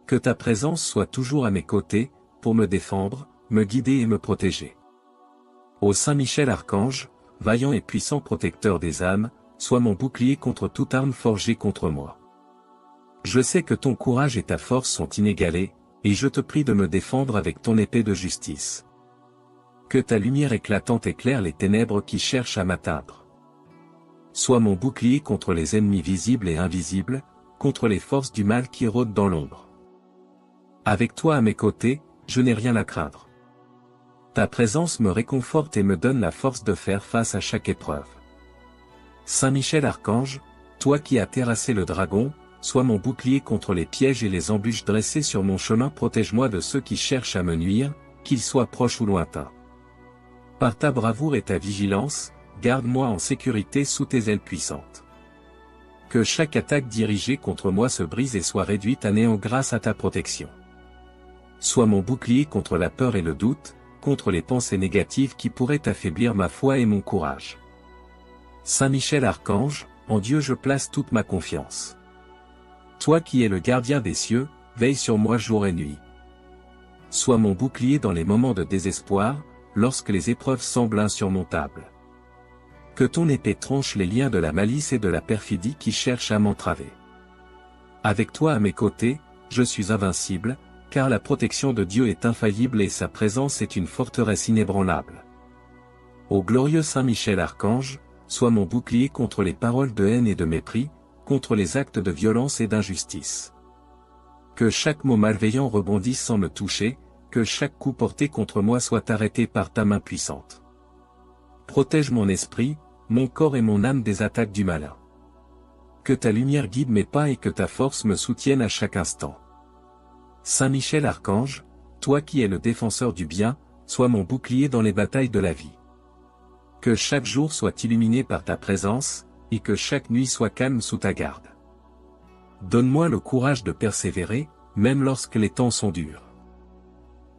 [SPEAKER 1] Que ta présence soit toujours à mes côtés, pour me défendre, me guider et me protéger. Ô Saint Michel Archange, vaillant et puissant protecteur des âmes, sois mon bouclier contre toute arme forgée contre moi. Je sais que ton courage et ta force sont inégalés, et je te prie de me défendre avec ton épée de justice. Que ta lumière éclatante éclaire les ténèbres qui cherchent à m'atteindre. Sois mon bouclier contre les ennemis visibles et invisibles, contre les forces du mal qui rôdent dans l'ombre. Avec toi à mes côtés, je n'ai rien à craindre. Ta présence me réconforte et me donne la force de faire face à chaque épreuve. Saint Michel Archange, toi qui as terrassé le dragon, sois mon bouclier contre les pièges et les embûches dressées sur mon chemin, protège-moi de ceux qui cherchent à me nuire, qu'ils soient proches ou lointains. Par ta bravoure et ta vigilance, garde-moi en sécurité sous tes ailes puissantes. Que chaque attaque dirigée contre moi se brise et soit réduite à néant grâce à ta protection. Sois mon bouclier contre la peur et le doute, contre les pensées négatives qui pourraient affaiblir ma foi et mon courage. Saint Michel Archange, en Dieu je place toute ma confiance. Toi qui es le gardien des cieux, veille sur moi jour et nuit. Sois mon bouclier dans les moments de désespoir, lorsque les épreuves semblent insurmontables. Que ton épée tranche les liens de la malice et de la perfidie qui cherchent à m'entraver. Avec toi à mes côtés, je suis invincible, car la protection de Dieu est infaillible et sa présence est une forteresse inébranlable. Ô glorieux Saint Michel Archange, sois mon bouclier contre les paroles de haine et de mépris, contre les actes de violence et d'injustice. Que chaque mot malveillant rebondisse sans me toucher, que chaque coup porté contre moi soit arrêté par ta main puissante. Protège mon esprit, mon corps et mon âme des attaques du malin. Que ta lumière guide mes pas et que ta force me soutienne à chaque instant. Saint Michel Archange, toi qui es le défenseur du bien, sois mon bouclier dans les batailles de la vie. Que chaque jour soit illuminé par ta présence, et que chaque nuit soit calme sous ta garde. Donne-moi le courage de persévérer, même lorsque les temps sont durs.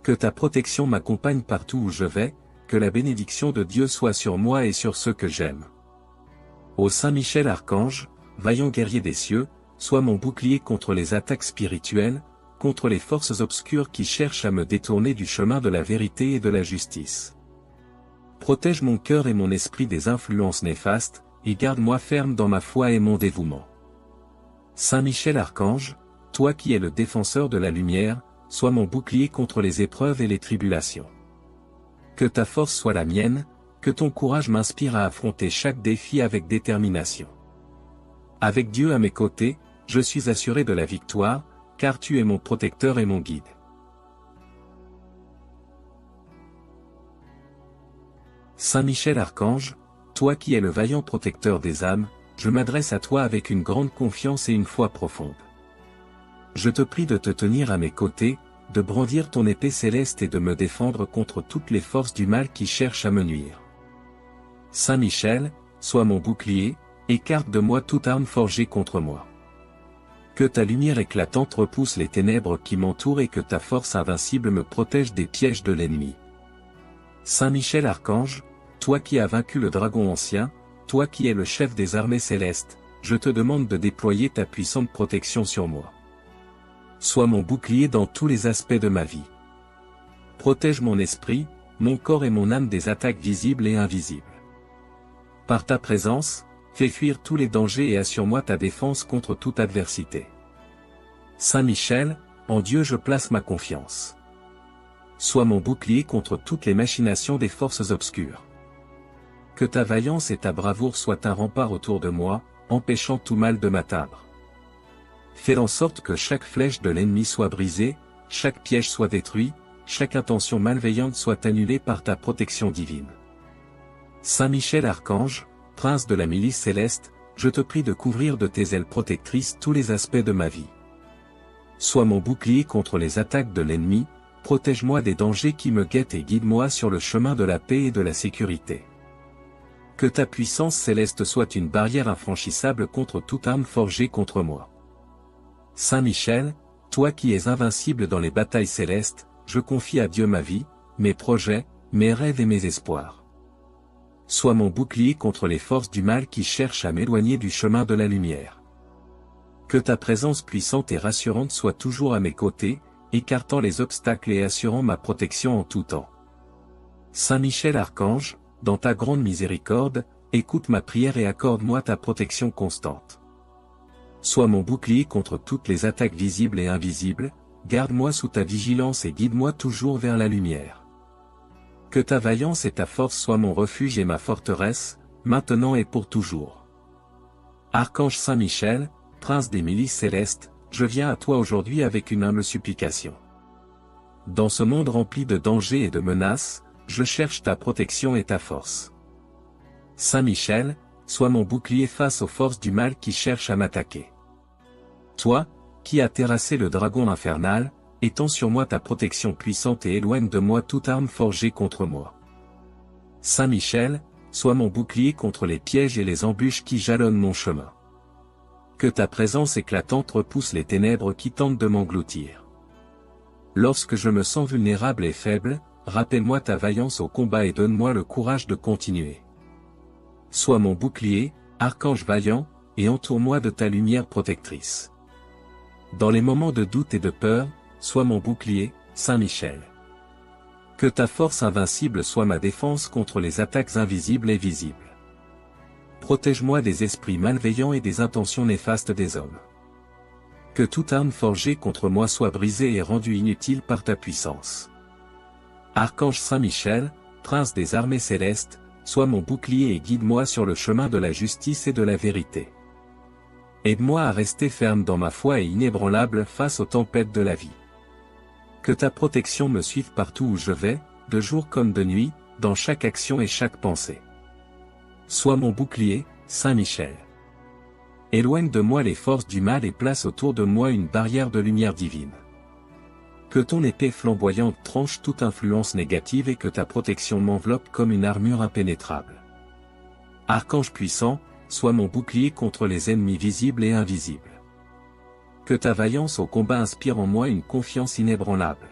[SPEAKER 1] Que ta protection m'accompagne partout où je vais, que la bénédiction de Dieu soit sur moi et sur ceux que j'aime. Ô Saint Michel Archange, vaillant guerrier des cieux, sois mon bouclier contre les attaques spirituelles, contre les forces obscures qui cherchent à me détourner du chemin de la vérité et de la justice. Protège mon cœur et mon esprit des influences néfastes, et garde-moi ferme dans ma foi et mon dévouement. Saint Michel Archange, toi qui es le défenseur de la lumière, sois mon bouclier contre les épreuves et les tribulations. Que ta force soit la mienne, que ton courage m'inspire à affronter chaque défi avec détermination. Avec Dieu à mes côtés, je suis assuré de la victoire, car tu es mon protecteur et mon guide. Saint Michel Archange, toi qui es le vaillant protecteur des âmes, je m'adresse à toi avec une grande confiance et une foi profonde. Je te prie de te tenir à mes côtés, de brandir ton épée céleste et de me défendre contre toutes les forces du mal qui cherchent à me nuire. Saint Michel, sois mon bouclier, écarte de moi toute arme forgée contre moi. Que ta lumière éclatante repousse les ténèbres qui m'entourent et que ta force invincible me protège des pièges de l'ennemi. Saint Michel Archange, toi qui as vaincu le dragon ancien, toi qui es le chef des armées célestes, je te demande de déployer ta puissante protection sur moi. Sois mon bouclier dans tous les aspects de ma vie. Protège mon esprit, mon corps et mon âme des attaques visibles et invisibles. Par ta présence, fais fuir tous les dangers et assure-moi ta défense contre toute adversité. Saint Michel, en Dieu je place ma confiance. Sois mon bouclier contre toutes les machinations des forces obscures. Que ta vaillance et ta bravoure soient un rempart autour de moi, empêchant tout mal de m'atteindre. Fais en sorte que chaque flèche de l'ennemi soit brisée, chaque piège soit détruit, chaque intention malveillante soit annulée par ta protection divine. Saint Michel Archange, prince de la milice céleste, je te prie de couvrir de tes ailes protectrices tous les aspects de ma vie. Sois mon bouclier contre les attaques de l'ennemi, protège-moi des dangers qui me guettent et guide-moi sur le chemin de la paix et de la sécurité. Que ta puissance céleste soit une barrière infranchissable contre toute arme forgée contre moi. Saint Michel, toi qui es invincible dans les batailles célestes, je confie à Dieu ma vie, mes projets, mes rêves et mes espoirs. Sois mon bouclier contre les forces du mal qui cherchent à m'éloigner du chemin de la lumière. Que ta présence puissante et rassurante soit toujours à mes côtés, écartant les obstacles et assurant ma protection en tout temps. Saint Michel Archange, dans ta grande miséricorde, écoute ma prière et accorde-moi ta protection constante. Sois mon bouclier contre toutes les attaques visibles et invisibles, garde-moi sous ta vigilance et guide-moi toujours vers la lumière. Que ta vaillance et ta force soient mon refuge et ma forteresse, maintenant et pour toujours. Archange Saint Michel, prince des milices célestes, je viens à toi aujourd'hui avec une humble supplication. Dans ce monde rempli de dangers et de menaces, je cherche ta protection et ta force. Saint Michel, sois mon bouclier face aux forces du mal qui cherchent à m'attaquer. Toi, qui as terrassé le dragon infernal, étends sur moi ta protection puissante et éloigne de moi toute arme forgée contre moi. Saint Michel, sois mon bouclier contre les pièges et les embûches qui jalonnent mon chemin. Que ta présence éclatante repousse les ténèbres qui tentent de m'engloutir. Lorsque je me sens vulnérable et faible, rappelle-moi ta vaillance au combat et donne-moi le courage de continuer. Sois mon bouclier, archange vaillant, et entoure-moi de ta lumière protectrice. Dans les moments de doute et de peur, sois mon bouclier, Saint Michel. Que ta force invincible soit ma défense contre les attaques invisibles et visibles. Protège-moi des esprits malveillants et des intentions néfastes des hommes. Que toute arme forgée contre moi soit brisée et rendue inutile par ta puissance. Archange Saint Michel, prince des armées célestes, sois mon bouclier et guide-moi sur le chemin de la justice et de la vérité. Aide-moi à rester ferme dans ma foi et inébranlable face aux tempêtes de la vie. Que ta protection me suive partout où je vais, de jour comme de nuit, dans chaque action et chaque pensée. Sois mon bouclier, Saint Michel. Éloigne de moi les forces du mal et place autour de moi une barrière de lumière divine. Que ton épée flamboyante tranche toute influence négative et que ta protection m'enveloppe comme une armure impénétrable. Archange puissant, sois mon bouclier contre les ennemis visibles et invisibles. Que ta vaillance au combat inspire en moi une confiance inébranlable.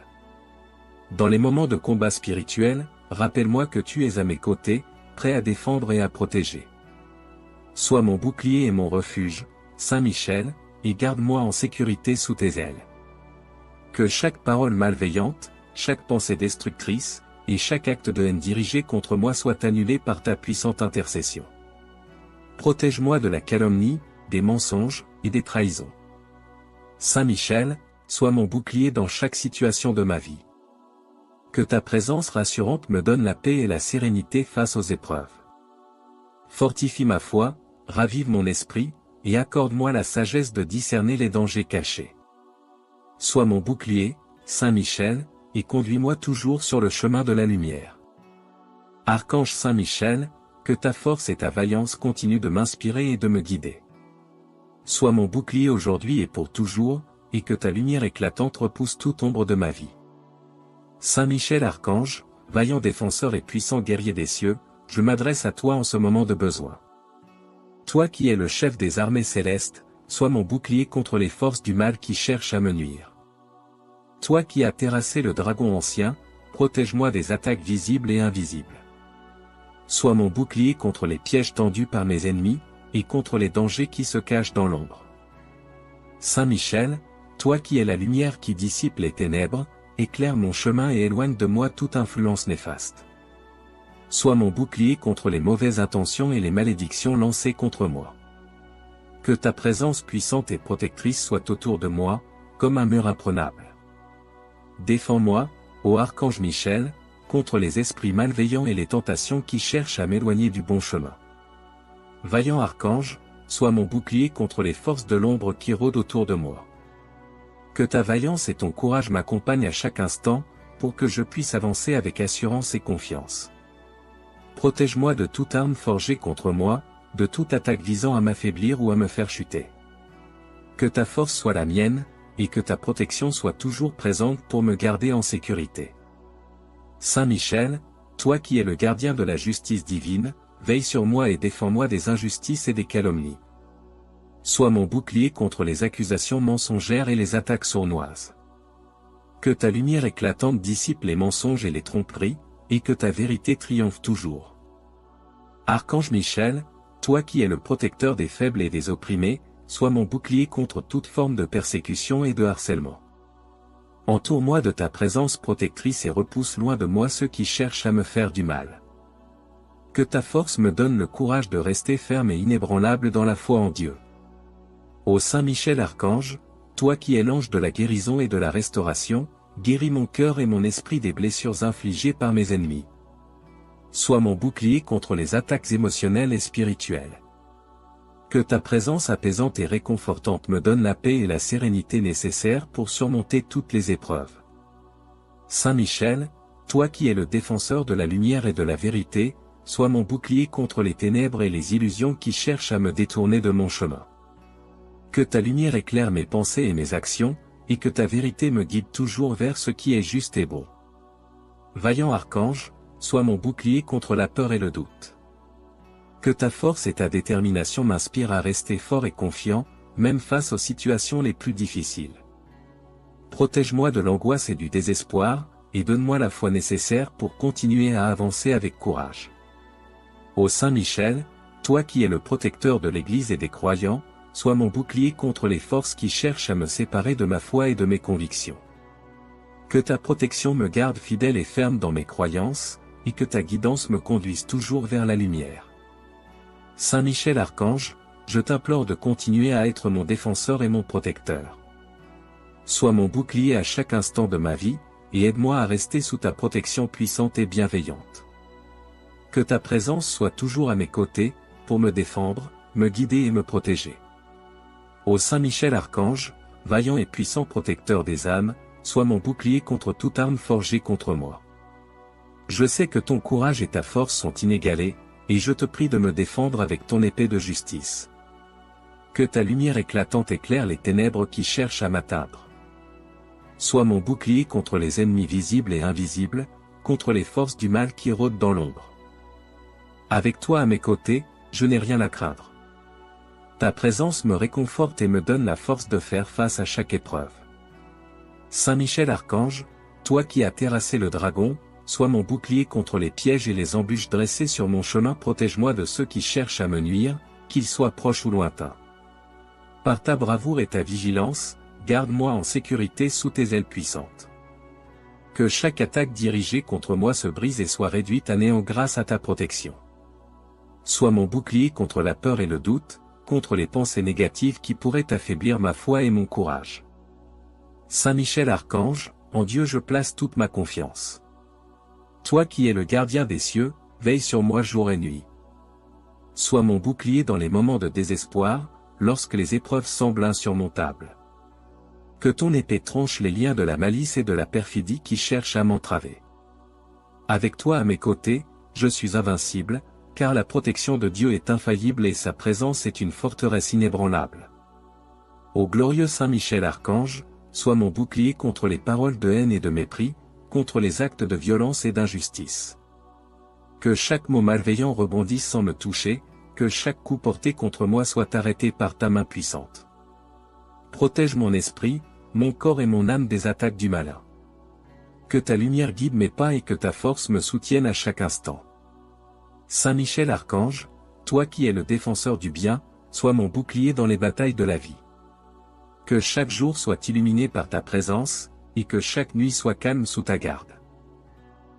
[SPEAKER 1] Dans les moments de combat spirituel, rappelle-moi que tu es à mes côtés, prêt à défendre et à protéger. Sois mon bouclier et mon refuge, Saint Michel, et garde-moi en sécurité sous tes ailes. Que chaque parole malveillante, chaque pensée destructrice, et chaque acte de haine dirigé contre moi soit annulé par ta puissante intercession. Protège-moi de la calomnie, des mensonges, et des trahisons. Saint Michel, sois mon bouclier dans chaque situation de ma vie. Que ta présence rassurante me donne la paix et la sérénité face aux épreuves. Fortifie ma foi, ravive mon esprit, et accorde-moi la sagesse de discerner les dangers cachés. Sois mon bouclier, Saint Michel, et conduis-moi toujours sur le chemin de la lumière. Archange Saint Michel, que ta force et ta vaillance continuent de m'inspirer et de me guider. Sois mon bouclier aujourd'hui et pour toujours, et que ta lumière éclatante repousse toute ombre de ma vie. Saint Michel Archange, vaillant défenseur et puissant guerrier des cieux, je m'adresse à toi en ce moment de besoin. Toi qui es le chef des armées célestes, sois mon bouclier contre les forces du mal qui cherchent à me nuire. Toi qui as terrassé le dragon ancien, protège-moi des attaques visibles et invisibles. Sois mon bouclier contre les pièges tendus par mes ennemis, et contre les dangers qui se cachent dans l'ombre. Saint Michel, toi qui es la lumière qui dissipe les ténèbres, éclaire mon chemin et éloigne de moi toute influence néfaste. Sois mon bouclier contre les mauvaises intentions et les malédictions lancées contre moi. Que ta présence puissante et protectrice soit autour de moi, comme un mur imprenable. Défends-moi, ô Archange Michel, contre les esprits malveillants et les tentations qui cherchent à m'éloigner du bon chemin. Vaillant Archange, sois mon bouclier contre les forces de l'ombre qui rôdent autour de moi. Que ta vaillance et ton courage m'accompagnent à chaque instant, pour que je puisse avancer avec assurance et confiance. Protège-moi de toute arme forgée contre moi, de toute attaque visant à m'affaiblir ou à me faire chuter. Que ta force soit la mienne, et que ta protection soit toujours présente pour me garder en sécurité. Saint Michel, toi qui es le gardien de la justice divine, veille sur moi et défends-moi des injustices et des calomnies. Sois mon bouclier contre les accusations mensongères et les attaques sournoises. Que ta lumière éclatante dissipe les mensonges et les tromperies, et que ta vérité triomphe toujours. Archange Michel, toi qui es le protecteur des faibles et des opprimés, sois mon bouclier contre toute forme de persécution et de harcèlement. Entoure-moi de ta présence protectrice et repousse loin de moi ceux qui cherchent à me faire du mal. Que ta force me donne le courage de rester ferme et inébranlable dans la foi en Dieu. Ô Saint Michel Archange, toi qui es l'ange de la guérison et de la restauration, guéris mon cœur et mon esprit des blessures infligées par mes ennemis. Sois mon bouclier contre les attaques émotionnelles et spirituelles. Que ta présence apaisante et réconfortante me donne la paix et la sérénité nécessaires pour surmonter toutes les épreuves. Saint Michel, toi qui es le défenseur de la lumière et de la vérité, sois mon bouclier contre les ténèbres et les illusions qui cherchent à me détourner de mon chemin. Que ta lumière éclaire mes pensées et mes actions, et que ta vérité me guide toujours vers ce qui est juste et bon. Vaillant Archange, sois mon bouclier contre la peur et le doute. Que ta force et ta détermination m'inspirent à rester fort et confiant, même face aux situations les plus difficiles. Protège-moi de l'angoisse et du désespoir, et donne-moi la foi nécessaire pour continuer à avancer avec courage. Ô Saint Michel, toi qui es le protecteur de l'Église et des croyants, sois mon bouclier contre les forces qui cherchent à me séparer de ma foi et de mes convictions. Que ta protection me garde fidèle et ferme dans mes croyances, et que ta guidance me conduise toujours vers la lumière. Saint Michel Archange, je t'implore de continuer à être mon défenseur et mon protecteur. Sois mon bouclier à chaque instant de ma vie, et aide-moi à rester sous ta protection puissante et bienveillante. Que ta présence soit toujours à mes côtés, pour me défendre, me guider et me protéger. Ô Saint Michel Archange, vaillant et puissant protecteur des âmes, sois mon bouclier contre toute arme forgée contre moi. Je sais que ton courage et ta force sont inégalés, et je te prie de me défendre avec ton épée de justice. Que ta lumière éclatante éclaire les ténèbres qui cherchent à m'atteindre. Sois mon bouclier contre les ennemis visibles et invisibles, contre les forces du mal qui rôdent dans l'ombre. Avec toi à mes côtés, je n'ai rien à craindre. Ta présence me réconforte et me donne la force de faire face à chaque épreuve. Saint Michel Archange, toi qui as terrassé le dragon, sois mon bouclier contre les pièges et les embûches dressées sur mon chemin, protège-moi de ceux qui cherchent à me nuire, qu'ils soient proches ou lointains. Par ta bravoure et ta vigilance, garde-moi en sécurité sous tes ailes puissantes. Que chaque attaque dirigée contre moi se brise et soit réduite à néant grâce à ta protection. Sois mon bouclier contre la peur et le doute, contre les pensées négatives qui pourraient affaiblir ma foi et mon courage. Saint Michel Archange, en Dieu je place toute ma confiance. Toi qui es le gardien des cieux, veille sur moi jour et nuit. Sois mon bouclier dans les moments de désespoir, lorsque les épreuves semblent insurmontables. Que ton épée tranche les liens de la malice et de la perfidie qui cherchent à m'entraver. Avec toi à mes côtés, je suis invincible, car la protection de Dieu est infaillible et sa présence est une forteresse inébranlable. Ô glorieux Saint Michel Archange, sois mon bouclier contre les paroles de haine et de mépris, contre les actes de violence et d'injustice. Que chaque mot malveillant rebondisse sans me toucher, que chaque coup porté contre moi soit arrêté par ta main puissante. Protège mon esprit, mon corps et mon âme des attaques du malin. Que ta lumière guide mes pas et que ta force me soutienne à chaque instant. Saint Michel Archange, toi qui es le défenseur du bien, sois mon bouclier dans les batailles de la vie. Que chaque jour soit illuminé par ta présence, et que chaque nuit soit calme sous ta garde.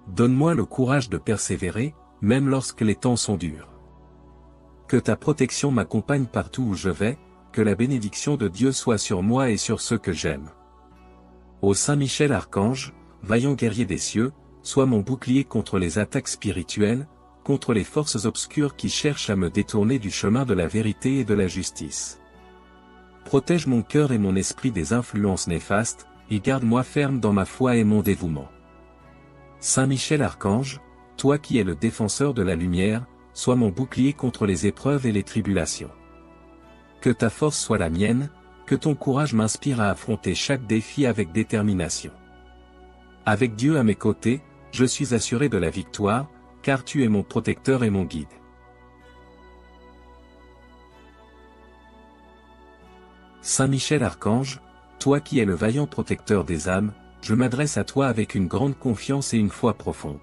[SPEAKER 1] Donne-moi le courage de persévérer, même lorsque les temps sont durs. Que ta protection m'accompagne partout où je vais, que la bénédiction de Dieu soit sur moi et sur ceux que j'aime. Ô Saint Michel Archange, vaillant guerrier des cieux, sois mon bouclier contre les attaques spirituelles, contre les forces obscures qui cherchent à me détourner du chemin de la vérité et de la justice. Protège mon cœur et mon esprit des influences néfastes, et garde-moi ferme dans ma foi et mon dévouement. Saint Michel Archange, toi qui es le défenseur de la lumière, sois mon bouclier contre les épreuves et les tribulations. Que ta force soit la mienne, que ton courage m'inspire à affronter chaque défi avec détermination. Avec Dieu à mes côtés, je suis assuré de la victoire, car tu es mon protecteur et mon guide. Saint Michel Archange, toi qui es le vaillant protecteur des âmes, je m'adresse à toi avec une grande confiance et une foi profonde.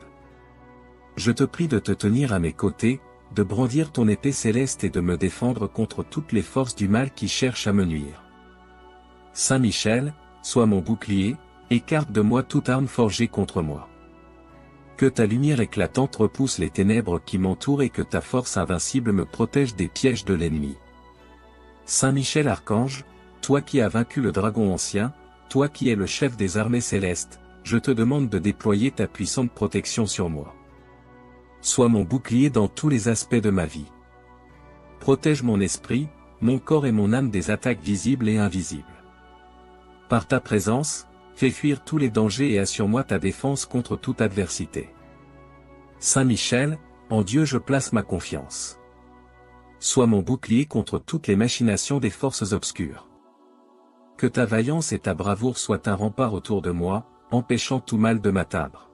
[SPEAKER 1] Je te prie de te tenir à mes côtés, de brandir ton épée céleste et de me défendre contre toutes les forces du mal qui cherchent à me nuire. Saint Michel, sois mon bouclier, écarte de moi toute arme forgée contre moi. Que ta lumière éclatante repousse les ténèbres qui m'entourent et que ta force invincible me protège des pièges de l'ennemi. Saint Michel Archange, toi qui as vaincu le dragon ancien, toi qui es le chef des armées célestes, je te demande de déployer ta puissante protection sur moi. Sois mon bouclier dans tous les aspects de ma vie. Protège mon esprit, mon corps et mon âme des attaques visibles et invisibles. Par ta présence, fais fuir tous les dangers et assure-moi ta défense contre toute adversité. Saint Michel, en Dieu je place ma confiance. Sois mon bouclier contre toutes les machinations des forces obscures. Que ta vaillance et ta bravoure soient un rempart autour de moi, empêchant tout mal de m'atteindre.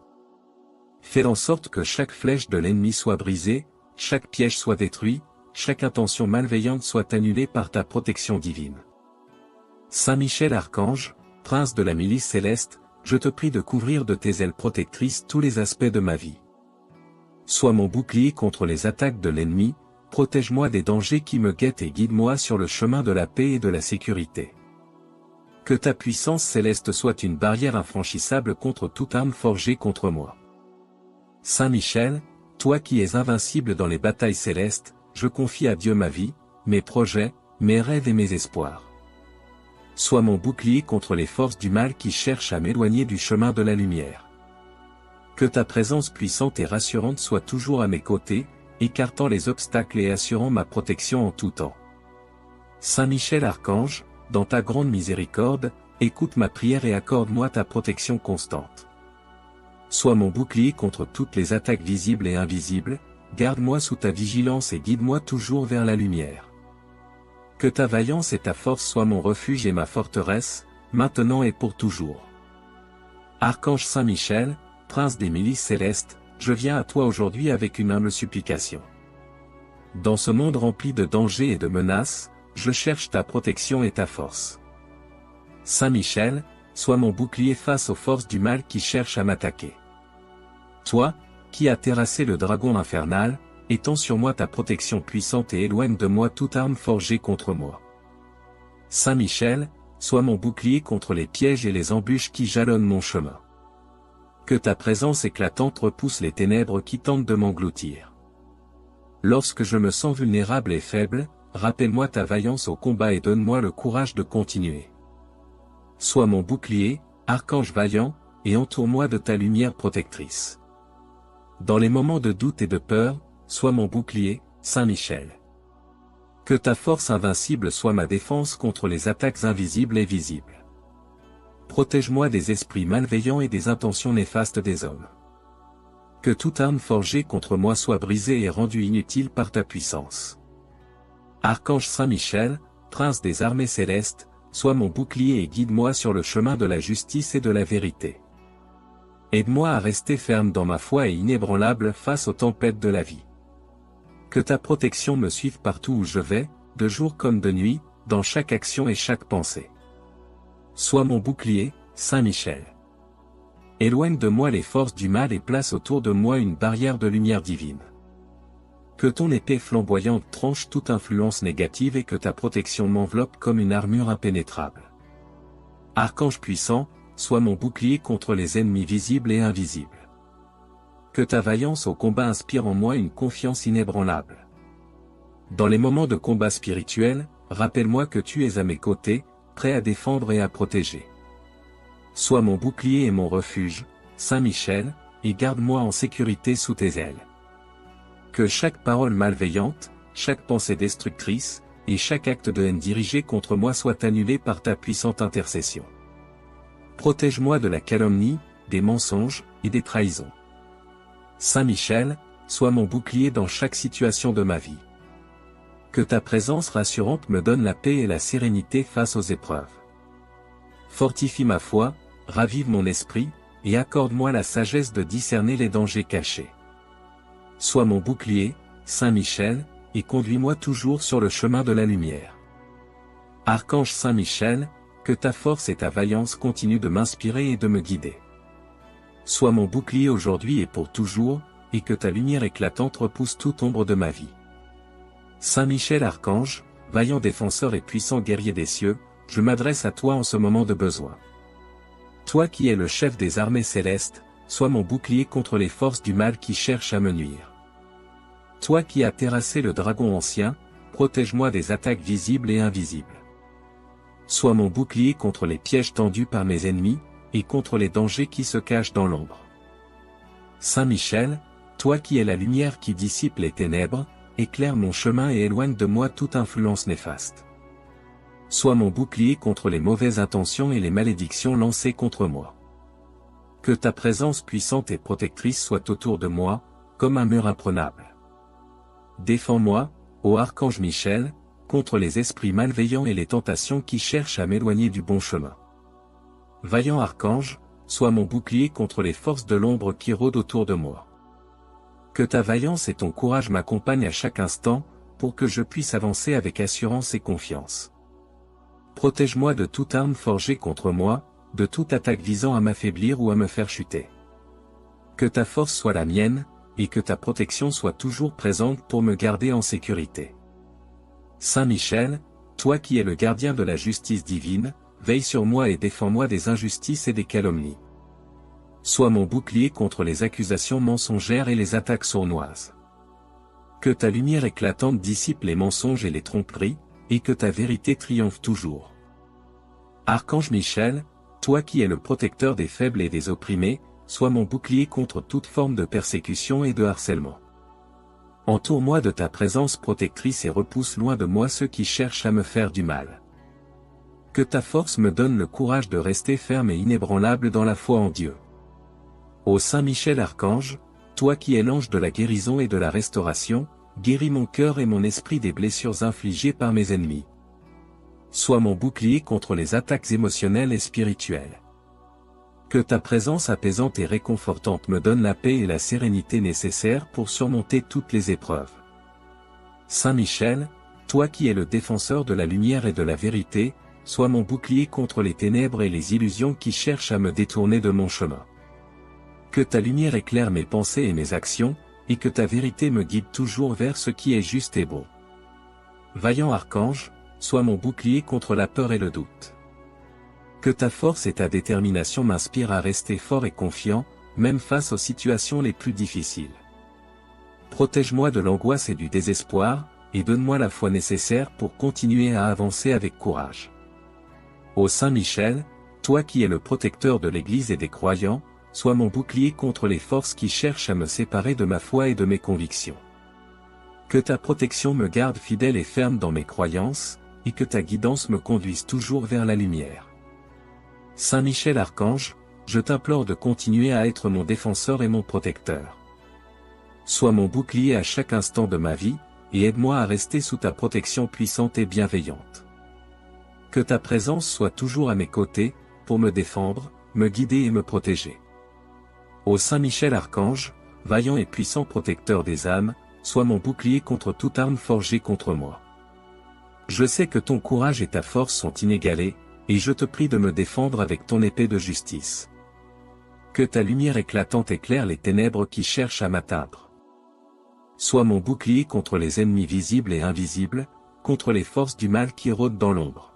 [SPEAKER 1] Fais en sorte que chaque flèche de l'ennemi soit brisée, chaque piège soit détruit, chaque intention malveillante soit annulée par ta protection divine. Saint Michel Archange, prince de la milice céleste, je te prie de couvrir de tes ailes protectrices tous les aspects de ma vie. Sois mon bouclier contre les attaques de l'ennemi, protège-moi des dangers qui me guettent et guide-moi sur le chemin de la paix et de la sécurité. Que ta puissance céleste soit une barrière infranchissable contre toute arme forgée contre moi. Saint Michel, toi qui es invincible dans les batailles célestes, je confie à Dieu ma vie, mes projets, mes rêves et mes espoirs. Sois mon bouclier contre les forces du mal qui cherchent à m'éloigner du chemin de la lumière. Que ta présence puissante et rassurante soit toujours à mes côtés, écartant les obstacles et assurant ma protection en tout temps. Saint Michel Archange, dans ta grande miséricorde, écoute ma prière et accorde-moi ta protection constante. Sois mon bouclier contre toutes les attaques visibles et invisibles, garde-moi sous ta vigilance et guide-moi toujours vers la lumière. Que ta vaillance et ta force soient mon refuge et ma forteresse, maintenant et pour toujours. Archange Saint Michel, prince des milices célestes, je viens à toi aujourd'hui avec une humble supplication. Dans ce monde rempli de dangers et de menaces, je cherche ta protection et ta force. Saint Michel, sois mon bouclier face aux forces du mal qui cherchent à m'attaquer. Toi, qui as terrassé le dragon infernal, étends sur moi ta protection puissante et éloigne de moi toute arme forgée contre moi. Saint Michel, sois mon bouclier contre les pièges et les embûches qui jalonnent mon chemin. Que ta présence éclatante repousse les ténèbres qui tentent de m'engloutir. Lorsque je me sens vulnérable et faible, rappelle-moi ta vaillance au combat et donne-moi le courage de continuer. Sois mon bouclier, archange vaillant, et entoure-moi de ta lumière protectrice. Dans les moments de doute et de peur, sois mon bouclier, Saint Michel. Que ta force invincible soit ma défense contre les attaques invisibles et visibles. Protège-moi des esprits malveillants et des intentions néfastes des hommes. Que toute arme forgée contre moi soit brisée et rendue inutile par ta puissance. Archange Saint Michel, prince des armées célestes, sois mon bouclier et guide-moi sur le chemin de la justice et de la vérité. Aide-moi à rester ferme dans ma foi et inébranlable face aux tempêtes de la vie. Que ta protection me suive partout où je vais, de jour comme de nuit, dans chaque action et chaque pensée. Sois mon bouclier, Saint Michel. Éloigne de moi les forces du mal et place autour de moi une barrière de lumière divine. Que ton épée flamboyante tranche toute influence négative et que ta protection m'enveloppe comme une armure impénétrable. Archange puissant, sois mon bouclier contre les ennemis visibles et invisibles. Que ta vaillance au combat inspire en moi une confiance inébranlable. Dans les moments de combat spirituel, rappelle-moi que tu es à mes côtés, prêt à défendre et à protéger. Sois mon bouclier et mon refuge, Saint Michel, et garde-moi en sécurité sous tes ailes. Que chaque parole malveillante, chaque pensée destructrice, et chaque acte de haine dirigé contre moi soit annulé par ta puissante intercession. Protège-moi de la calomnie, des mensonges, et des trahisons. Saint Michel, sois mon bouclier dans chaque situation de ma vie. Que ta présence rassurante me donne la paix et la sérénité face aux épreuves. Fortifie ma foi, ravive mon esprit, et accorde-moi la sagesse de discerner les dangers cachés. Sois mon bouclier, Saint Michel, et conduis-moi toujours sur le chemin de la lumière. Archange Saint Michel, que ta force et ta vaillance continuent de m'inspirer et de me guider. Sois mon bouclier aujourd'hui et pour toujours, et que ta lumière éclatante repousse toute ombre de ma vie. Saint Michel Archange, vaillant défenseur et puissant guerrier des cieux, je m'adresse à toi en ce moment de besoin. Toi qui es le chef des armées célestes, sois mon bouclier contre les forces du mal qui cherchent à me nuire. Toi qui as terrassé le dragon ancien, protège-moi des attaques visibles et invisibles. Sois mon bouclier contre les pièges tendus par mes ennemis, et contre les dangers qui se cachent dans l'ombre. Saint Michel, toi qui es la lumière qui dissipe les ténèbres, éclaire mon chemin et éloigne de moi toute influence néfaste. Sois mon bouclier contre les mauvaises intentions et les malédictions lancées contre moi. Que ta présence puissante et protectrice soit autour de moi, comme un mur imprenable. Défends-moi, ô Archange Michel, contre les esprits malveillants et les tentations qui cherchent à m'éloigner du bon chemin. Vaillant Archange, sois mon bouclier contre les forces de l'ombre qui rôdent autour de moi. Que ta vaillance et ton courage m'accompagnent à chaque instant, pour que je puisse avancer avec assurance et confiance. Protège-moi de toute arme forgée contre moi, de toute attaque visant à m'affaiblir ou à me faire chuter. Que ta force soit la mienne, et que ta protection soit toujours présente pour me garder en sécurité. Saint Michel, toi qui es le gardien de la justice divine, veille sur moi et défends-moi des injustices et des calomnies. Sois mon bouclier contre les accusations mensongères et les attaques sournoises. Que ta lumière éclatante dissipe les mensonges et les tromperies, et que ta vérité triomphe toujours. Archange Michel, toi qui es le protecteur des faibles et des opprimés, sois mon bouclier contre toute forme de persécution et de harcèlement. Entoure-moi de ta présence protectrice et repousse loin de moi ceux qui cherchent à me faire du mal. Que ta force me donne le courage de rester ferme et inébranlable dans la foi en Dieu. Ô Saint Michel Archange, toi qui es l'ange de la guérison et de la restauration, guéris mon cœur et mon esprit des blessures infligées par mes ennemis. Sois mon bouclier contre les attaques émotionnelles et spirituelles. Que ta présence apaisante et réconfortante me donne la paix et la sérénité nécessaires pour surmonter toutes les épreuves. Saint Michel, toi qui es le défenseur de la lumière et de la vérité, sois mon bouclier contre les ténèbres et les illusions qui cherchent à me détourner de mon chemin. Que ta lumière éclaire mes pensées et mes actions, et que ta vérité me guide toujours vers ce qui est juste et bon. Vaillant Archange, sois mon bouclier contre la peur et le doute. Que ta force et ta détermination m'inspirent à rester fort et confiant, même face aux situations les plus difficiles. Protège-moi de l'angoisse et du désespoir, et donne-moi la foi nécessaire pour continuer à avancer avec courage. Ô Saint Michel, toi qui es le protecteur de l'Église et des croyants, sois mon bouclier contre les forces qui cherchent à me séparer de ma foi et de mes convictions. Que ta protection me garde fidèle et ferme dans mes croyances, et que ta guidance me conduise toujours vers la lumière. Saint Michel Archange, je t'implore de continuer à être mon défenseur et mon protecteur. Sois mon bouclier à chaque instant de ma vie, et aide-moi à rester sous ta protection puissante et bienveillante. Que ta présence soit toujours à mes côtés, pour me défendre, me guider et me protéger. Ô Saint Michel Archange, vaillant et puissant protecteur des âmes, sois mon bouclier contre toute arme forgée contre moi. Je sais que ton courage et ta force sont inégalés, et je te prie de me défendre avec ton épée de justice. Que ta lumière éclatante éclaire les ténèbres qui cherchent à m'atteindre. Sois mon bouclier contre les ennemis visibles et invisibles, contre les forces du mal qui rôdent dans l'ombre.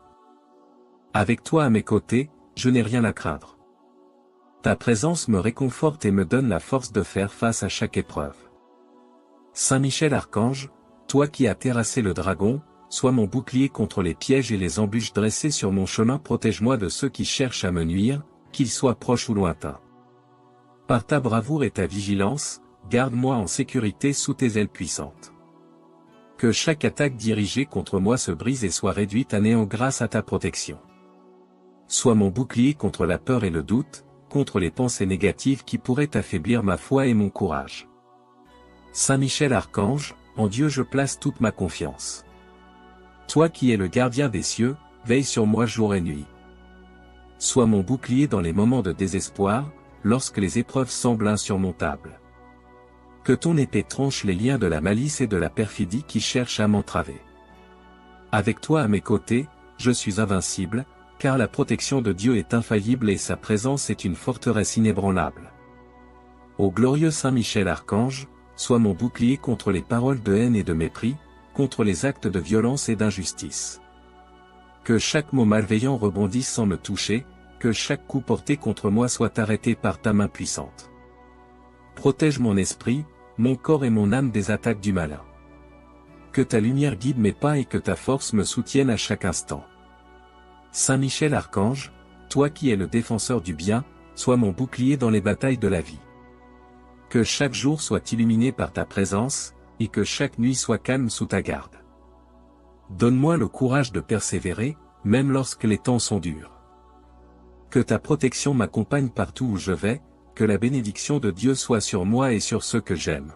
[SPEAKER 1] Avec toi à mes côtés, je n'ai rien à craindre. Ta présence me réconforte et me donne la force de faire face à chaque épreuve. Saint Michel Archange, toi qui as terrassé le dragon, sois mon bouclier contre les pièges et les embûches dressées sur mon chemin, protège-moi de ceux qui cherchent à me nuire, qu'ils soient proches ou lointains. Par ta bravoure et ta vigilance, garde-moi en sécurité sous tes ailes puissantes. Que chaque attaque dirigée contre moi se brise et soit réduite à néant grâce à ta protection. Sois mon bouclier contre la peur et le doute, contre les pensées négatives qui pourraient affaiblir ma foi et mon courage. Saint Michel Archange, en Dieu je place toute ma confiance. Toi qui es le gardien des cieux, veille sur moi jour et nuit. Sois mon bouclier dans les moments de désespoir, lorsque les épreuves semblent insurmontables. Que ton épée tranche les liens de la malice et de la perfidie qui cherchent à m'entraver. Avec toi à mes côtés, je suis invincible, car la protection de Dieu est infaillible et sa présence est une forteresse inébranlable. Ô glorieux Saint Michel Archange, sois mon bouclier contre les paroles de haine et de mépris, contre les actes de violence et d'injustice. Que chaque mot malveillant rebondisse sans me toucher, que chaque coup porté contre moi soit arrêté par ta main puissante. Protège mon esprit, mon corps et mon âme des attaques du malin. Que ta lumière guide mes pas et que ta force me soutienne à chaque instant. Saint Michel Archange, toi qui es le défenseur du bien, sois mon bouclier dans les batailles de la vie. Que chaque jour soit illuminé par ta présence, et que chaque nuit soit calme sous ta garde. Donne-moi le courage de persévérer, même lorsque les temps sont durs. Que ta protection m'accompagne partout où je vais, que la bénédiction de Dieu soit sur moi et sur ceux que j'aime.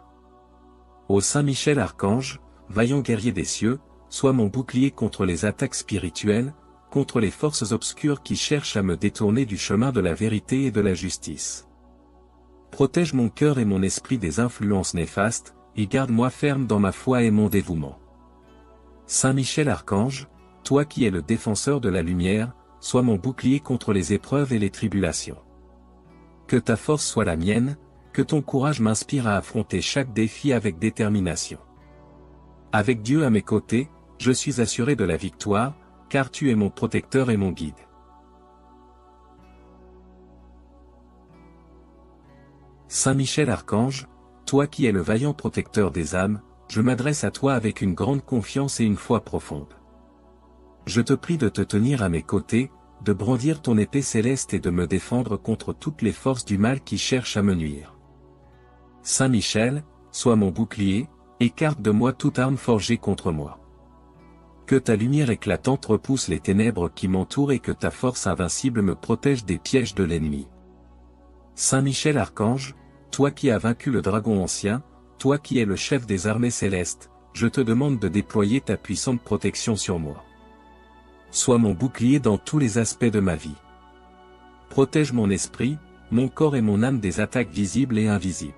[SPEAKER 1] Ô Saint Michel Archange, vaillant guerrier des cieux, sois mon bouclier contre les attaques spirituelles, contre les forces obscures qui cherchent à me détourner du chemin de la vérité et de la justice. Protège mon cœur et mon esprit des influences néfastes, et garde-moi ferme dans ma foi et mon dévouement. Saint Michel Archange, toi qui es le défenseur de la lumière, sois mon bouclier contre les épreuves et les tribulations. Que ta force soit la mienne, que ton courage m'inspire à affronter chaque défi avec détermination. Avec Dieu à mes côtés, je suis assuré de la victoire, car tu es mon protecteur et mon guide. Saint Michel Archange, toi qui es le vaillant protecteur des âmes, je m'adresse à toi avec une grande confiance et une foi profonde. Je te prie de te tenir à mes côtés, de brandir ton épée céleste et de me défendre contre toutes les forces du mal qui cherchent à me nuire. Saint Michel, sois mon bouclier, écarte de moi toute arme forgée contre moi. Que ta lumière éclatante repousse les ténèbres qui m'entourent et que ta force invincible me protège des pièges de l'ennemi. Saint Michel Archange, toi qui as vaincu le dragon ancien, toi qui es le chef des armées célestes, je te demande de déployer ta puissante protection sur moi. Sois mon bouclier dans tous les aspects de ma vie. Protège mon esprit, mon corps et mon âme des attaques visibles et invisibles.